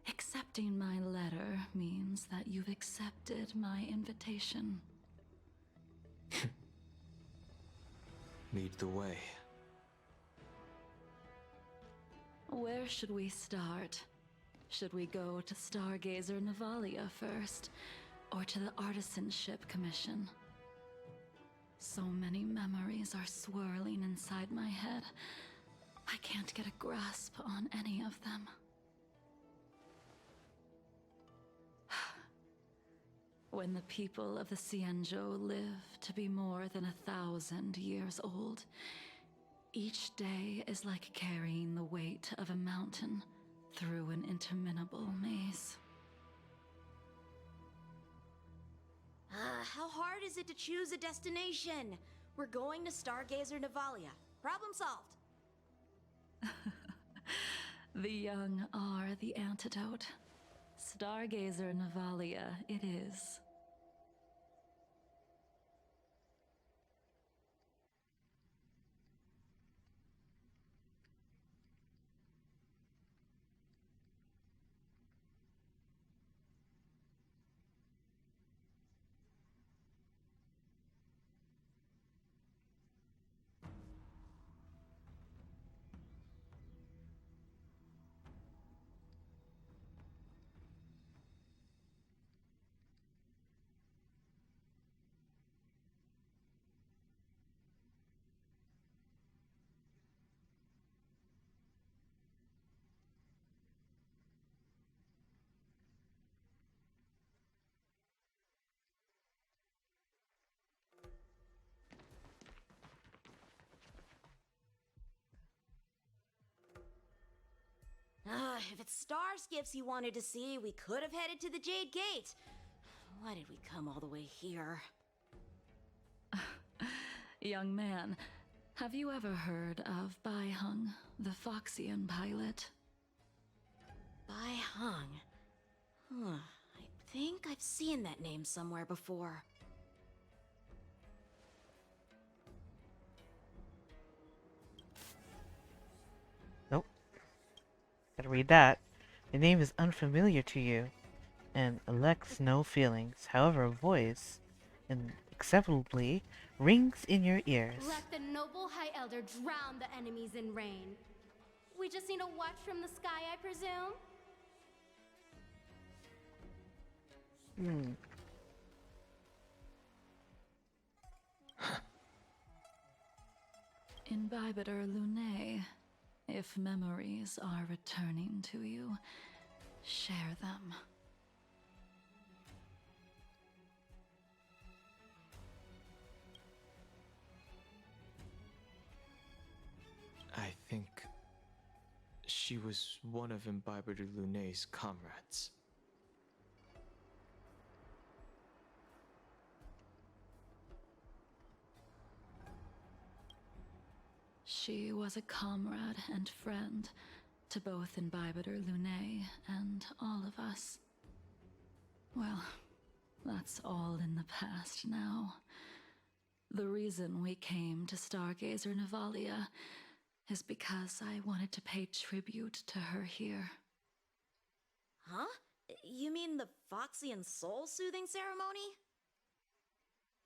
Accepting my letter means that you've accepted my invitation. Lead the way. Where should we start? Should we go to Stargazer Navalia first, or to the Artisanship Commission? So many memories are swirling inside my head. I can't get a grasp on any of them. When the people of the Xianzhou live to be more than 1,000 years old, each day is like carrying the weight of a mountain through an interminable maze. How hard is it to choose a destination? We're going to Stargazer Navalia. Problem solved. The young are the antidote. Stargazer Navalia it is. If it's star skiffs you wanted to see, we could have headed to the Jade Gate. Why did we come all the way here? Young man, have you ever heard of Bai Hung, the Foxian pilot? Bai Hung. I think I've seen that name somewhere before. Nope. Gotta read that. The name is unfamiliar to you, and elects no feelings. However, a voice, acceptably, rings in your ears. Let the noble High Elder drown the enemies in rain. We just need a watch from the sky, I presume? Imbibitor Lunae, if memories are returning to you, share them. I think she was one of Imbibitor Lunae's comrades. She was a comrade and friend to both Imbibitor Lunae and all of us. Well, that's all in the past now. The reason we came to Stargazer Navalia is because I wanted to pay tribute to her here. Huh? You mean the Foxy soul-soothing ceremony?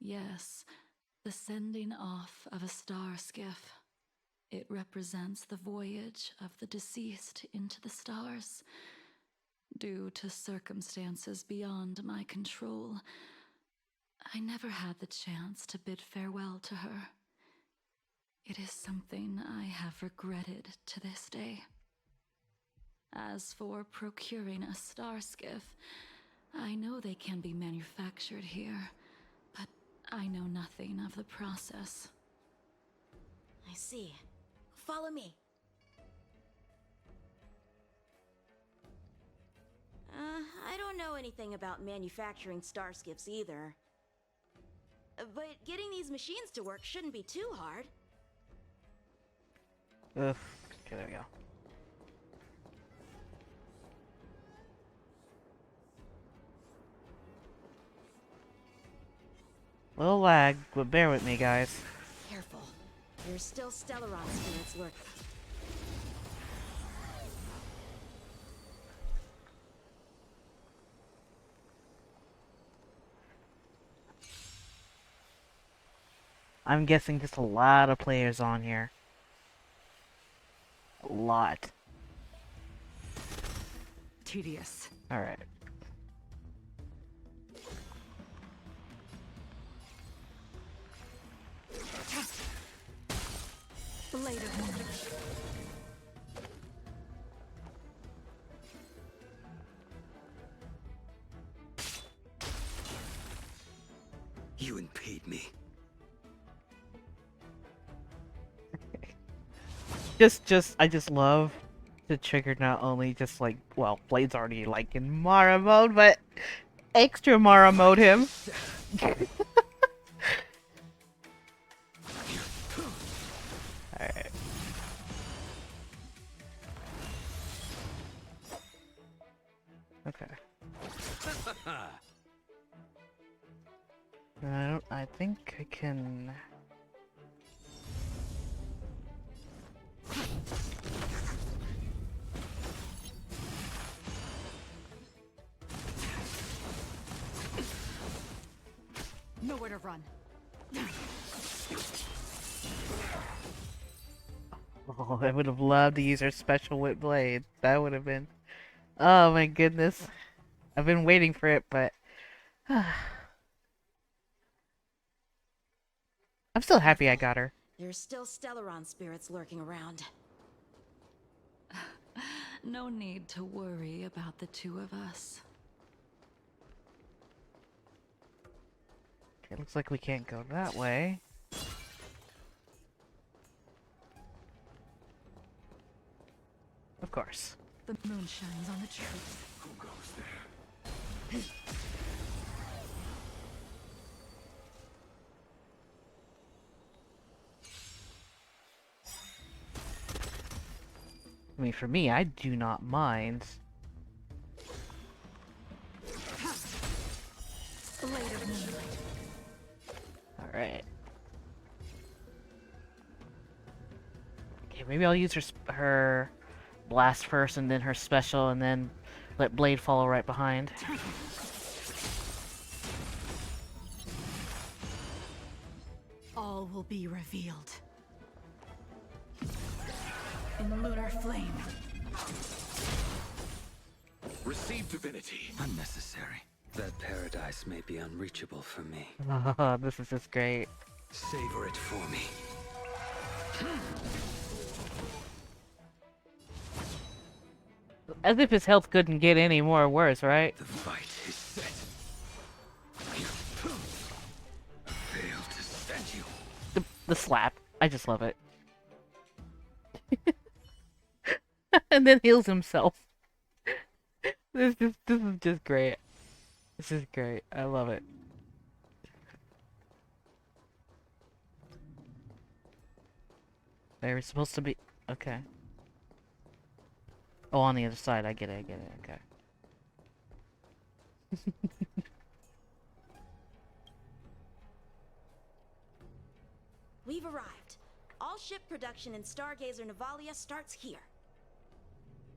Yes, the sending off of a star skiff. It represents the voyage of the deceased into the stars. Due to circumstances beyond my control, I never had the chance to bid farewell to her. It is something I have regretted to this day. As for procuring a star skiff, I know they can be manufactured here, but I know nothing of the process. I see. Follow me. I don't know anything about manufacturing star skiffs either. But getting these machines to work shouldn't be too hard. Ugh. Okay, there we go. Little lag, but bear with me, guys. Careful. There's still Stellaron spirits lurking. I'm guessing just a lot of players on here. A lot. Tedious. Alright. Blade of Mortar. You impede me. I just love the trigger not only just like, well, Blade's already like in Mara mode, but extra Mara mode him. Alright. Okay. I think I can... Nowhere to run. Oh, I would have loved to use her special whip blade. That would have been... Oh my goodness. I've been waiting for it, but... I'm still happy I got her. There's still Stellaron spirits lurking around. No need to worry about the two of us. Okay, looks like we can't go that way. Of course. The moon shines on the truth. Who goes there? I mean, for me, I do not mind. Blade of moonlight. Alright. Okay, maybe I'll use her blast first and then her special and then let Blade follow right behind. All will be revealed. In the lunar flame. Receive divinity. Unnecessary. That paradise may be unreachable for me. This is just great. Savor it for me. As if his health couldn't get any more worse, right? The fight is set. You fail to stand you. The slap. I just love it. And then heals himself. This is just great. This is great. I love it. They were supposed to be okay. Oh, on the other side. I get it. Okay. We've arrived. All ship production in Stargazer Navalia starts here.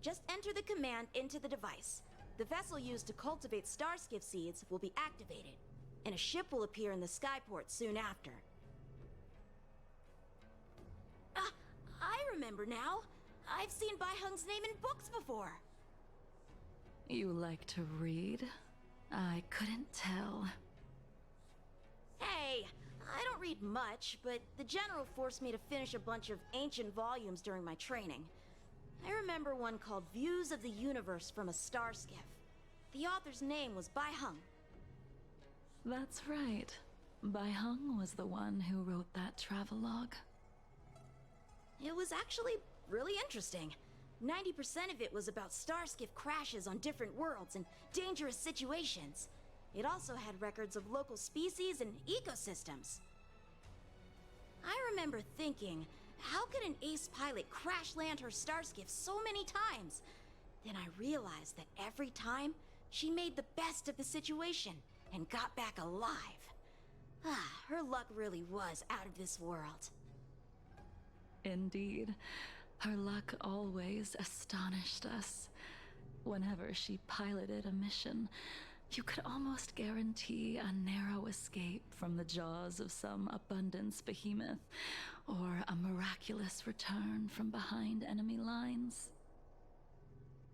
Just enter the command into the device. The vessel used to cultivate starskiff seeds will be activated, and a ship will appear in the skyport soon after. I remember now. I've seen Bai Hung's name in books before. You like to read? I couldn't tell. Hey, I don't read much, but the General forced me to finish a bunch of ancient volumes during my training. I remember one called Views of the Universe from a Starskiff. The author's name was Bai Hung. That's right. Bai Hung was the one who wrote that travelogue. It was actually really interesting. 90% of it was about starskiff crashes on different worlds and dangerous situations. It also had records of local species and ecosystems. I remember thinking, how could an ace pilot crash land her starskiff so many times? Then I realized that every time, she made the best of the situation and got back alive. Her luck really was out of this world. Indeed. Her luck always astonished us. Whenever she piloted a mission, you could almost guarantee a narrow escape from the jaws of some abundance behemoth, or a miraculous return from behind enemy lines.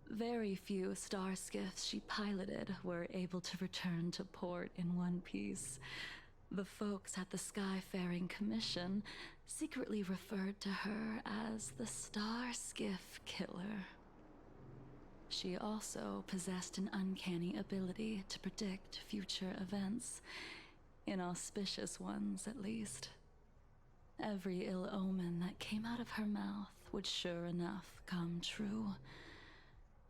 Very few starskiffs she piloted were able to return to port in one piece. The folks at the Skyfaring Commission secretly referred to her as the Starskiff Killer. She also possessed an uncanny ability to predict future events, inauspicious ones at least. Every ill omen that came out of her mouth would sure enough come true.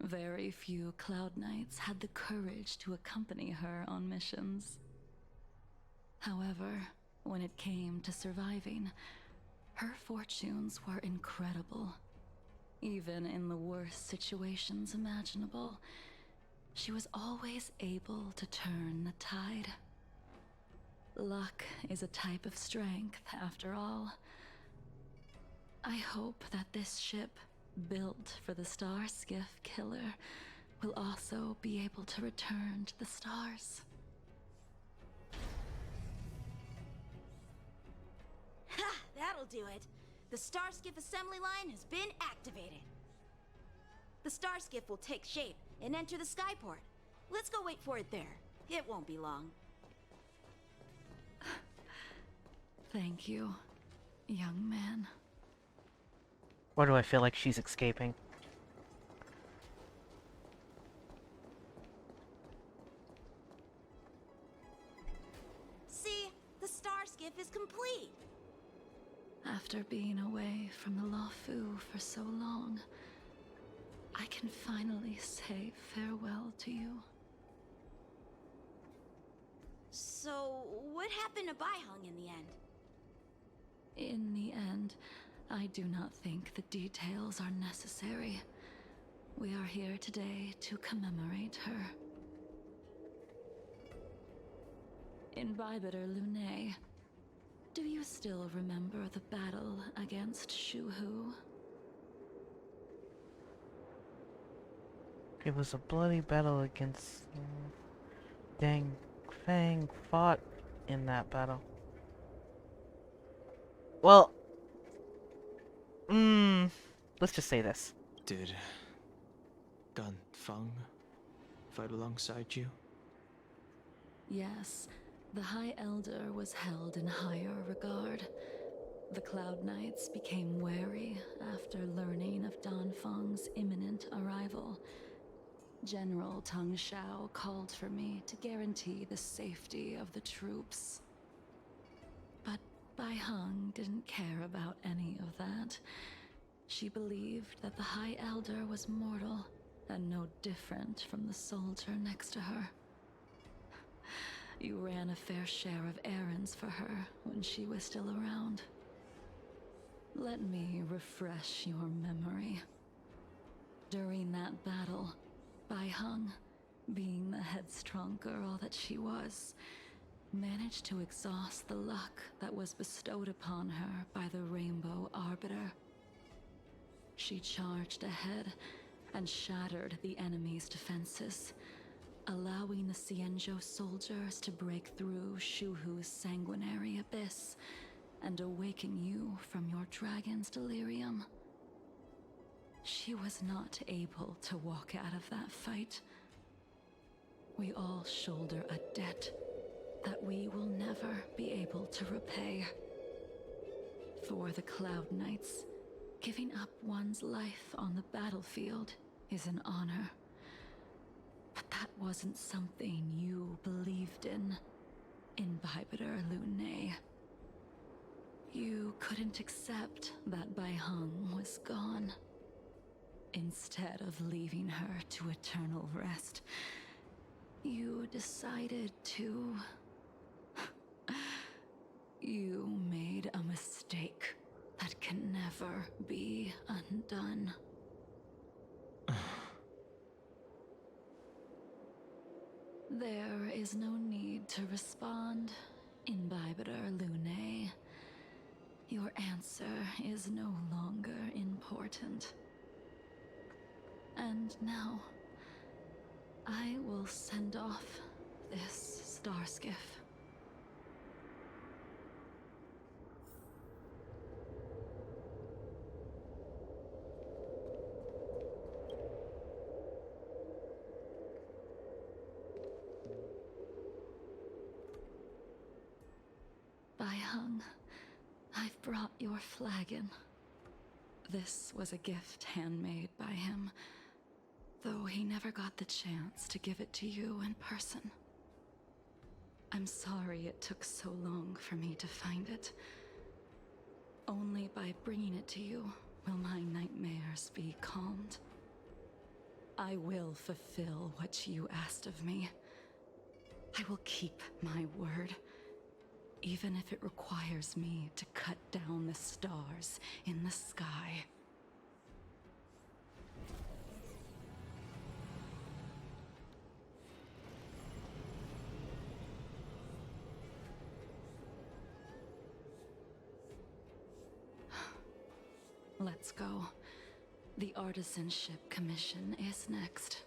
Very few Cloud Knights had the courage to accompany her on missions. However, when it came to surviving, her fortunes were incredible. Even in the worst situations imaginable, she was always able to turn the tide. Luck is a type of strength, after all. I hope that this ship, built for the Starskiff Killer, will also be able to return to the stars. Ha! That'll do it. The Starskiff assembly line has been activated. The Starskiff will take shape and enter the skyport. Let's go wait for it there. It won't be long. Thank you, young man. Or do I feel like she's escaping? See, the Starskiff is complete. After being away from the Lawfu for so long, I can finally say farewell to you. So, what happened to Baihang in the end? In the end, I do not think the details are necessary. We are here today to commemorate her. Imbibiter Lune, do you still remember the battle against Shuhu? It was a bloody battle against Dang Fang fought in that battle. Well, let's just say this. Did Gan Feng fight alongside you? Yes, the High Elder was held in higher regard. The Cloud Knights became wary after learning of Dan Feng's imminent arrival. General Tang Xiao called for me to guarantee the safety of the troops. But Bai Heng didn't care about any of that. She believed that the High Elder was mortal and no different from the soldier next to her. You ran a fair share of errands for her when she was still around. Let me refresh your memory. During that battle, Bai Heng, being the headstrong girl that she was, managed to exhaust the luck that was bestowed upon her by the Rainbow Arbiter. She charged ahead and shattered the enemy's defenses, allowing the Xianzhou soldiers to break through Shuhu's sanguinary abyss and awaken you from your dragon's delirium. She was not able to walk out of that fight. We all shoulder a debt that we will never be able to repay. For the Cloud Knights, giving up one's life on the battlefield is an honor. But that wasn't something you believed in, Imbibiter Lune. You couldn't accept that Bai Heng was gone. Instead of leaving her to eternal rest, you decided to... You made a mistake that can never be undone. There is no need to respond, Imbibiter Lune. Your answer is no longer important. And now, I will send off this star skiff. Bai Heng, I've brought your flagon. This was a gift handmade by him, though he never got the chance to give it to you in person. I'm sorry it took so long for me to find it. Only by bringing it to you will my nightmares be calmed. I will fulfill what you asked of me. I will keep my word, even if it requires me to cut down the stars in the sky. Let's go. The artisanship commission is next.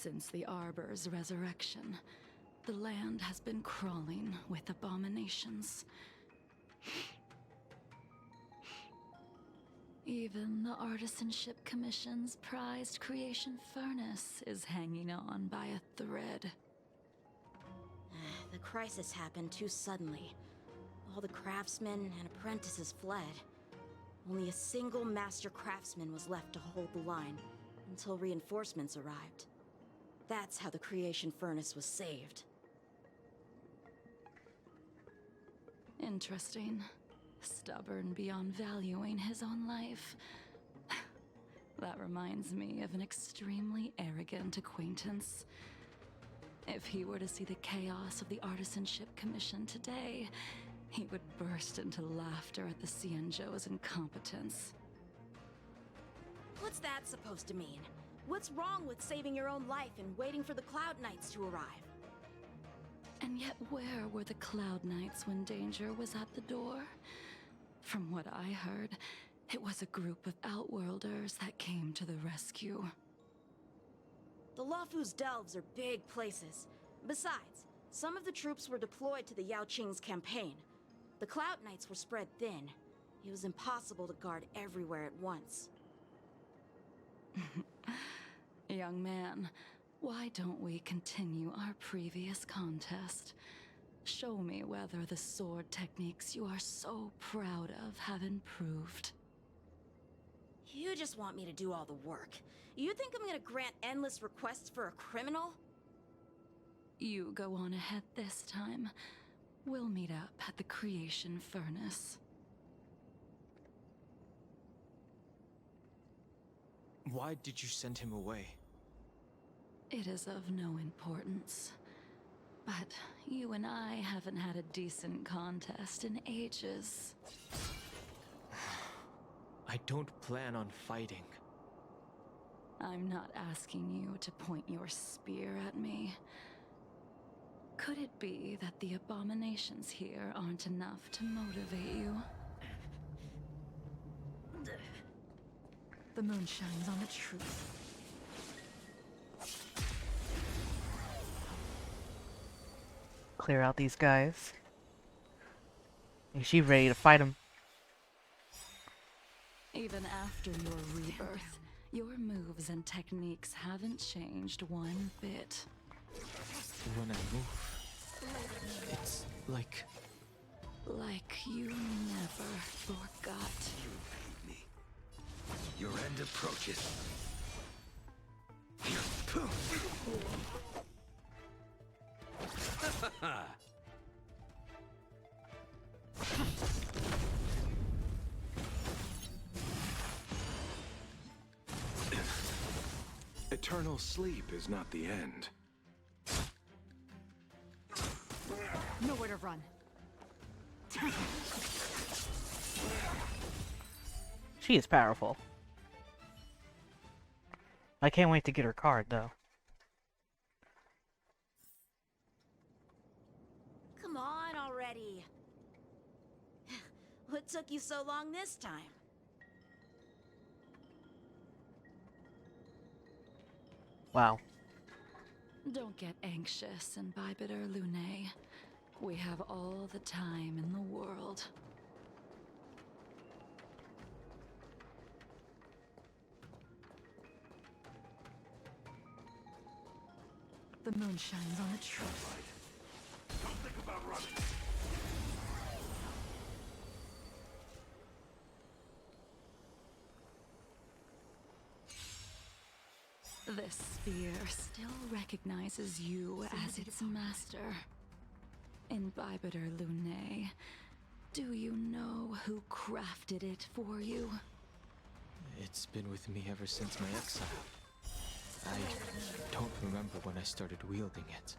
Since the Arbor's resurrection, the land has been crawling with abominations. Even the Artisanship Commission's prized creation furnace is hanging on by a thread. The crisis happened too suddenly. All the craftsmen and apprentices fled. Only a single master craftsman was left to hold the line until reinforcements arrived. That's how the creation furnace was saved. Interesting. Stubborn beyond valuing his own life. That reminds me of an extremely arrogant acquaintance. If he were to see the chaos of the Artisanship Commission today, he would burst into laughter at the Cienjo's incompetence. What's that supposed to mean? What's wrong with saving your own life and waiting for the Cloud Knights to arrive? And yet where were the Cloud Knights when danger was at the door? From what I heard, it was a group of Outworlders that came to the rescue. The Luofu's delves are big places. Besides, some of the troops were deployed to the Yao Qing's campaign. The Cloud Knights were spread thin. It was impossible to guard everywhere at once. Young man, why don't we continue our previous contest? Show me whether the sword techniques you are so proud of have improved. You just want me to do all the work. You think I'm gonna grant endless requests for a criminal? You go on ahead this time. We'll meet up at the creation furnace. Why did you send him away? It is of no importance. But you and I haven't had a decent contest in ages. I don't plan on fighting. I'm not asking you to point your spear at me. Could it be that the abominations here aren't enough to motivate you? The moon shines on the truth. Clear out these guys. Is she ready to fight him? Even after your rebirth, your moves and techniques haven't changed one bit. When I move, it's like... Like you never forgot. You hate me. Your end approaches. Eternal sleep is not the end. Nowhere to run. She is powerful. I can't wait to get her card, though. Come on already. What took you so long this time? Wow. Don't get anxious, Imbibitor Lunae. We have all the time in the world. The moon shines on the truth. Don't think about running. This spear still recognizes you as its master. Imbibitor Lunae, do you know who crafted it for you? It's been with me ever since my exile. I don't remember when I started wielding it.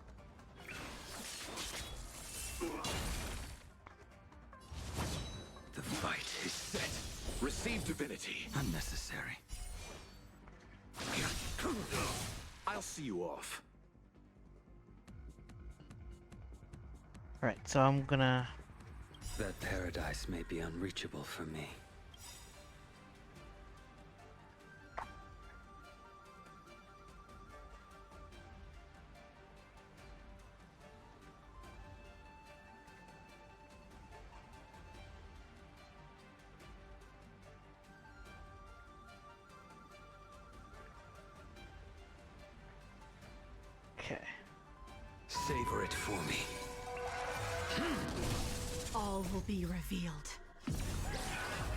The fight is set. Receive divinity. Unnecessary. I'll see you off. Alright, so I'm gonna... That paradise may be unreachable for me. Savor it for me. All will be revealed.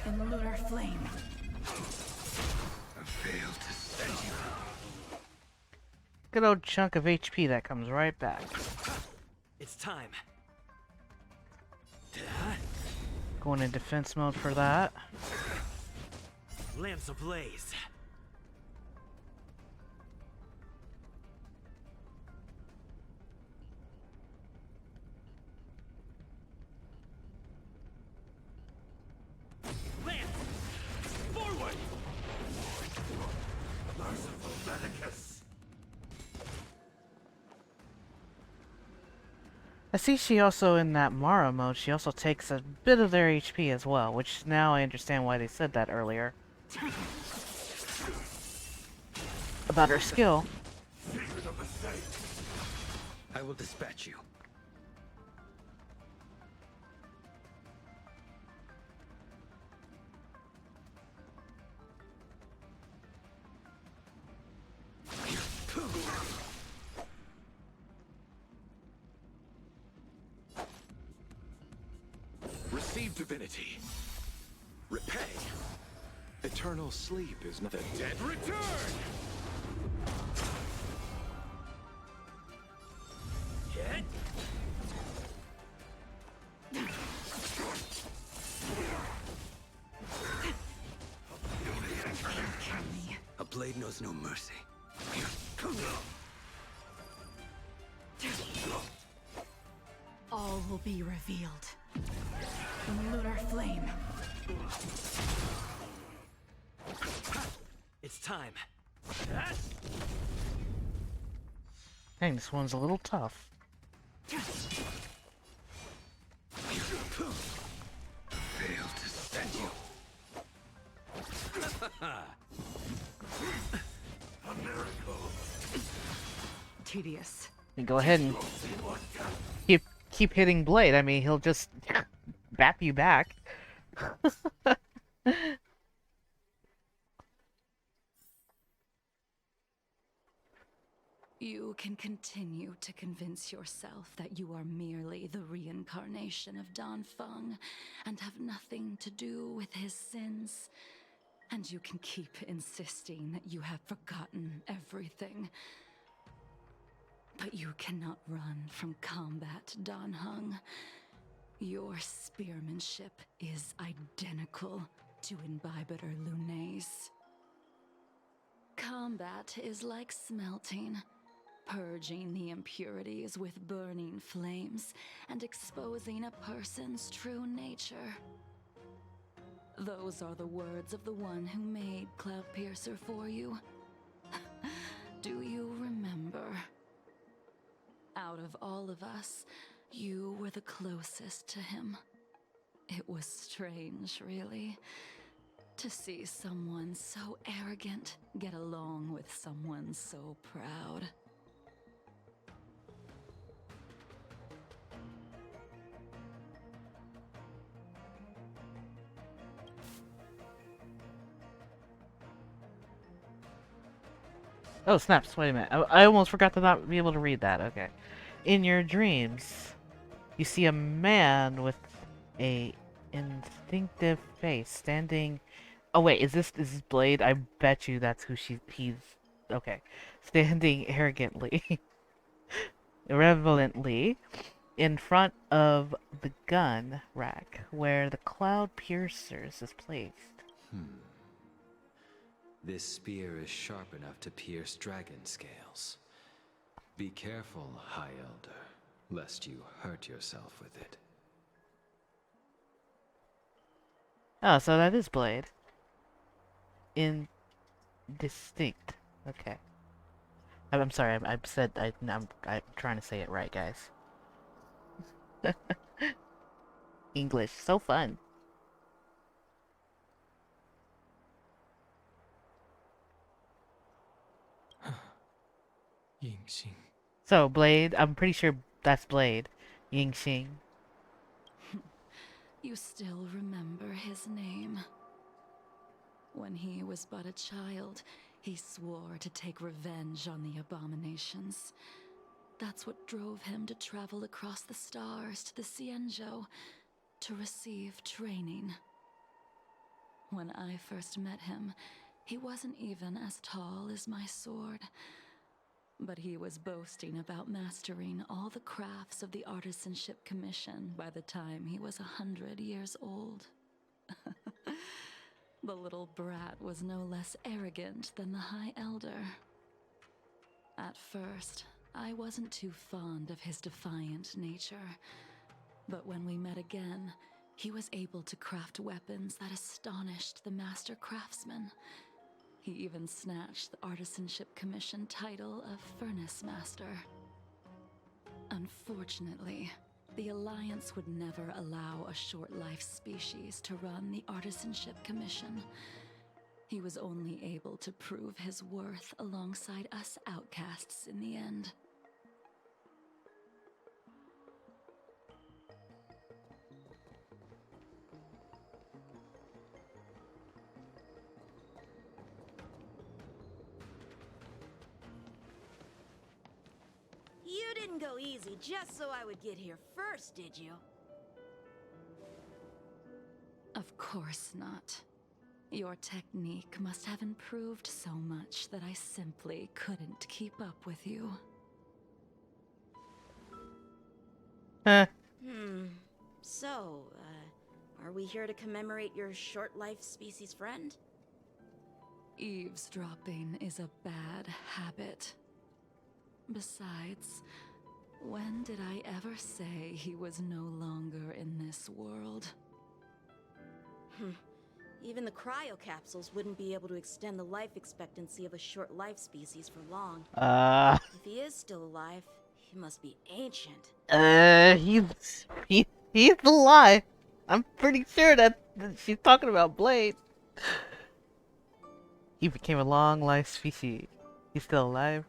In the lunar flame. I failed to send you. Good old chunk of HP that comes right back. It's time. Going in defense mode for that. Lamps ablaze. Lance! Forward! Merciful Medicus! I see she also, in that Mara mode, she also takes a bit of their HP as well, which now I understand why they said that earlier. About her skill. I will dispatch you. Receive divinity. Repay. Eternal sleep is not the dead return! Hit! A blade knows no mercy. All will be revealed. In the lunar flame. It's time. Dang, this one's a little tough. Failed to send you. A miracle. Tedious. And go ahead and keep hitting Blade. I mean, he'll just bap you back. You can continue to convince yourself that you are merely the reincarnation of Dan Feng and have nothing to do with his sins. And you can keep insisting that you have forgotten everything. But you cannot run from combat, Dan Heng. Your spearmanship is identical to Imbibitor Lunay's. Combat is like smelting, purging the impurities with burning flames and exposing a person's true nature. Those are the words of the one who made Cloudpiercer for you. Do you remember? Out of all of us, you were the closest to him. It was strange, really, to see someone so arrogant get along with someone so proud. Oh, snaps. Wait a minute. I almost forgot to not be able to read that. Okay. In your dreams, you see a man with a instinctive face standing... Oh, wait. Is this Blade? I bet you that's who he's... Okay. Standing arrogantly, irreverently, in front of the gun rack where the Cloud Piercers is placed. This spear is sharp enough to pierce dragon scales. Be careful, High Elder, lest you hurt yourself with it. Oh, so that is Blade. Indistinct. Okay. I'm sorry. I'm trying to say it right, guys. English, so fun. Yingxing. So, Blade, I'm pretty sure that's Blade. Yingxing. You still remember his name. When he was but a child, he swore to take revenge on the abominations. that's what drove him to travel across the stars to the Cienjo to receive training. When I first met him, he wasn't even as tall as my sword, but he was boasting about mastering all the crafts of the Artisanship Commission by the time he was 100 years old. The little brat was no less arrogant than the High Elder. At first, I wasn't too fond of his defiant nature, but when we met again, he was able to craft weapons that astonished the master craftsman. He even snatched the Artisanship Commission title of Furnace Master. Unfortunately, the Alliance would never allow a short-life species to run the Artisanship Commission. He was only able to prove his worth alongside us outcasts in the end. You didn't go easy just so I would get here first, did you? Of course not. Your technique must have improved so much that I simply couldn't keep up with you. So, are we here to commemorate your short-life species friend? Eavesdropping is a bad habit. Besides, when did I ever say he was no longer in this world? Even the cryocapsules wouldn't be able to extend the life expectancy of a short-life species for long. If he is still alive, he must be ancient. He's alive. I'm pretty sure that she's talking about Blade. He became a long-life species. He's still alive.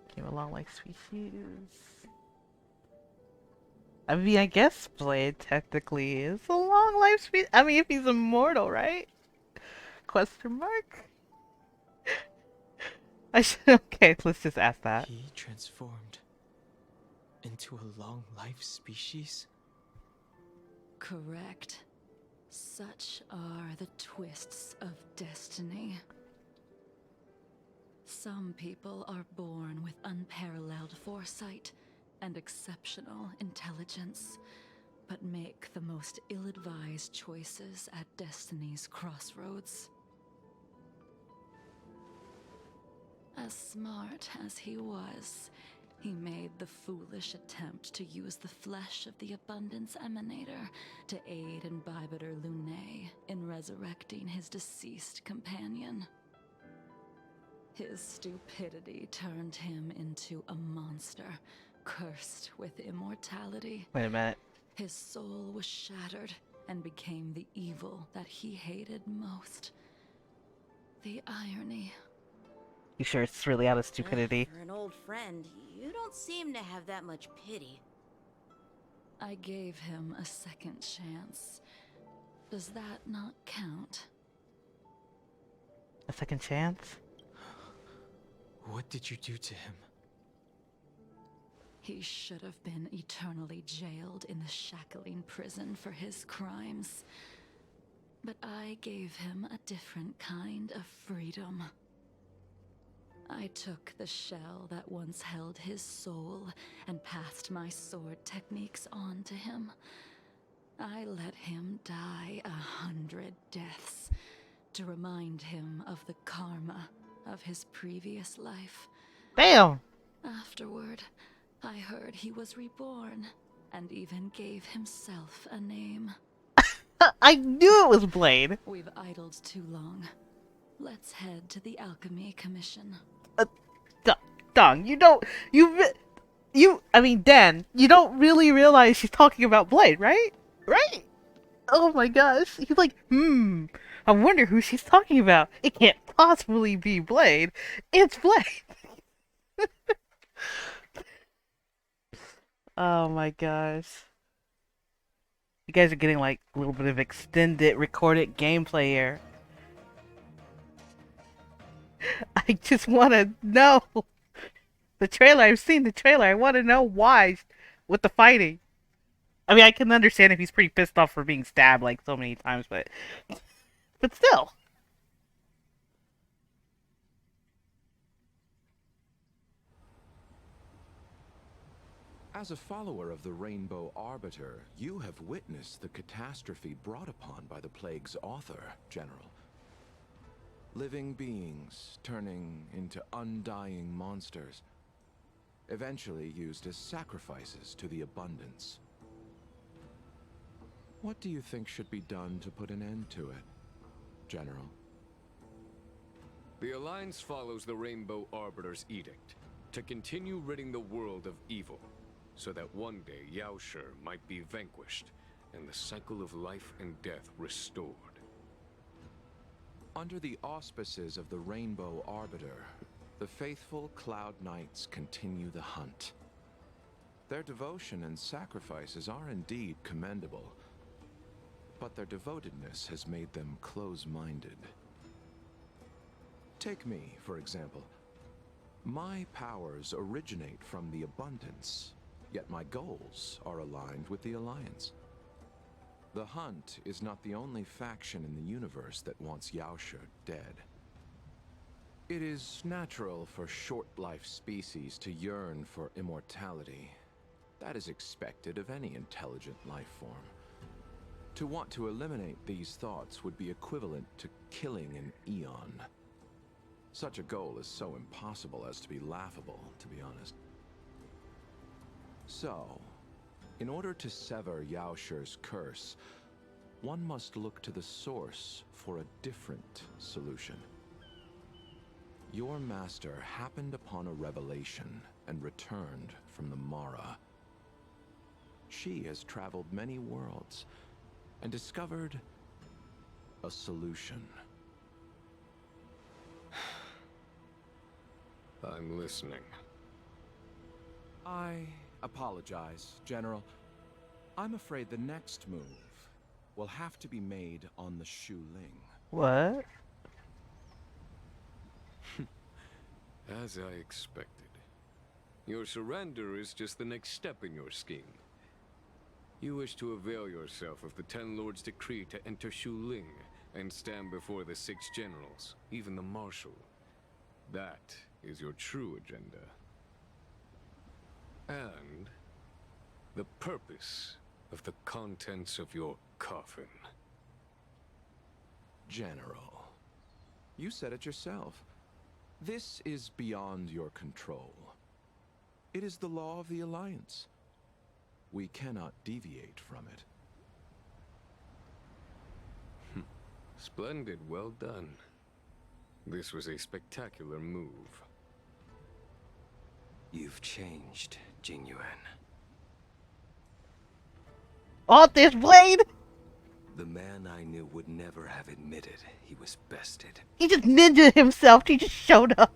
Became a long-life species. I mean, I guess Blade technically is a long-life species. I mean, if he's immortal, right? Question mark? Okay, let's just ask that. He transformed into a long-life species? Correct. Such are the twists of destiny. Some people are born with unparalleled foresight and exceptional intelligence, but make the most ill-advised choices at destiny's crossroads. As smart as he was, he made the foolish attempt to use the flesh of the Abundance Emanator to aid in Bibiter Lunae in resurrecting his deceased companion. His stupidity turned him into a monster, cursed with immortality. Wait a minute. His soul was shattered and became the evil that he hated most. The irony. You sure it's really out of stupidity? For an old friend, you don't seem to have that much pity. I gave him a second chance. Does that not count? A second chance? What did you do to him? He should have been eternally jailed in the shackling prison for his crimes. But I gave him a different kind of freedom. I took the shell that once held his soul and passed my sword techniques on to him. I let him die 100 deaths to remind him of the karma of his previous life. Damn! Afterward, I heard he was reborn and even gave himself a name. I knew it was Blade! We've idled too long. Let's head to the Alchemy Commission. Dong, I mean, Dan, you don't really realize she's talking about Blade, right? Right? Oh my gosh. He's like, I wonder who she's talking about. It can't possibly be Blade. It's Blade. Oh my gosh. You guys are getting like a little bit of extended recorded gameplay here. I just want to know the trailer. I've seen the trailer. I want to know why with the fighting. I mean, I can understand if he's pretty pissed off for being stabbed like so many times, but still. As a follower of the Rainbow Arbiter, you have witnessed the catastrophe brought upon by the plague's author, General. Living beings turning into undying monsters, eventually used as sacrifices to the abundance. What do you think should be done to put an end to it, General? The Alliance follows the Rainbow Arbiter's edict to continue ridding the world of evil, so that one day Yaoshi might be vanquished and the cycle of life and death restored. Under the auspices of the Rainbow Arbiter, the faithful Cloud Knights continue the hunt. Their devotion and sacrifices are indeed commendable, but their devotedness has made them close-minded. Take me, for example. My powers originate from the abundance, yet my goals are aligned with the Alliance. The Hunt is not the only faction in the universe that wants Yaoshi dead. It is natural for short-life species to yearn for immortality. That is expected of any intelligent life form. To want to eliminate these thoughts would be equivalent to killing an eon. Such a goal is so impossible as to be laughable, to be honest. So, in order to sever Yaoshi's curse, one must look to the source for a different solution. Your master happened upon a revelation and returned from the Mara. She has traveled many worlds and discovered a solution. I'm listening. I apologize, General. I'm afraid the next move will have to be made on the Shu Ling. What? As I expected. Your surrender is just the next step in your scheme. You wish to avail yourself of the Ten Lords' decree to enter Shu Ling and stand before the 6 generals, even the Marshal. That is your true agenda. And the purpose of the contents of your coffin. General, you said it yourself. This is beyond your control. It is the law of the Alliance. We cannot deviate from it. Splendid, well done. This was a spectacular move. You've changed, Jingyuan. Oh, this blade! The man I knew would never have admitted he was bested. He just ninja himself. He just showed up.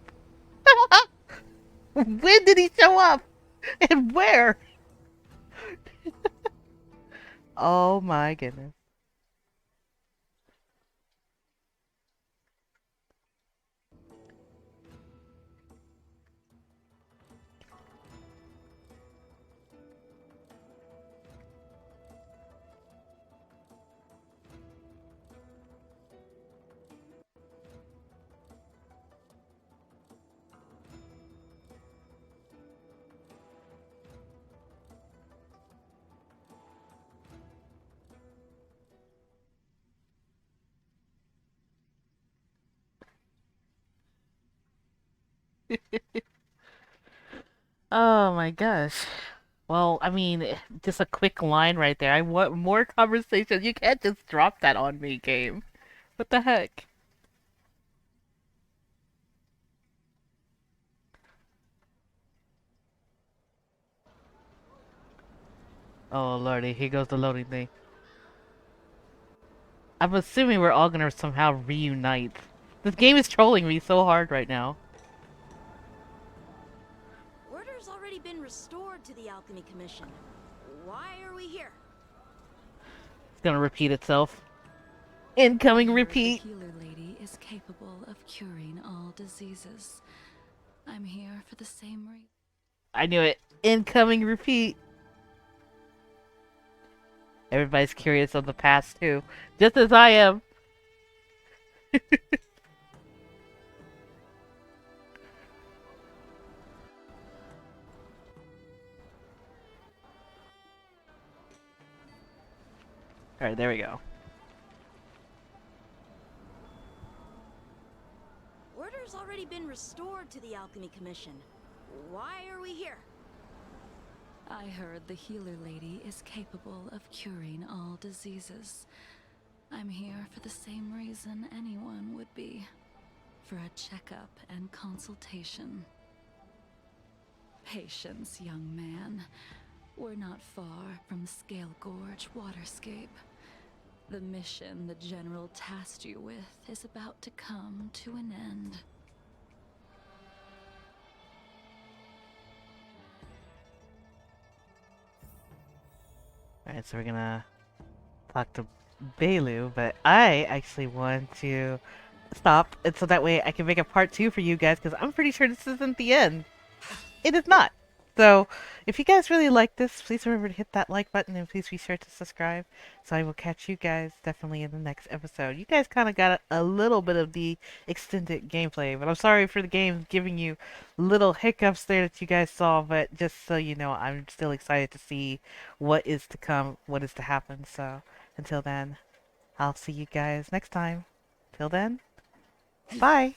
When did he show up? And where? Oh my goodness. Oh my gosh. Well, I mean, just a quick line right there. I want more conversation. You can't just drop that on me, game. What the heck? Oh lordy, here goes the loading thing. I'm assuming we're all gonna somehow reunite. This game is trolling me so hard right now. Order's already been restored to the Alchemy Commission. Why are we here? It's gonna repeat itself. Incoming repeat. The healer lady is capable of curing all diseases. I'm here for the same reason. I knew it. Incoming repeat. Everybody's curious of the past too, just as I am. Alright, there we go. Order's already been restored to the Alchemy Commission. Why are we here? I heard the healer lady is capable of curing all diseases. I'm here for the same reason anyone would be. For a checkup and consultation. Patience, young man. We're not far from Scale Gorge Waterscape. The mission the General tasked you with is about to come to an end. Alright, so we're gonna talk to Bailu, but I actually want to stop, and so that way I can make a part 2 for you guys, because I'm pretty sure this isn't the end. It is not. So, if you guys really like this, please remember to hit that like button, and please be sure to subscribe. So I will catch you guys definitely in the next episode. You guys kind of got a little bit of the extended gameplay, but I'm sorry for the game giving you little hiccups there that you guys saw, but just so you know, I'm still excited to see what is to come, what is to happen. So, until then, I'll see you guys next time. Till then, bye!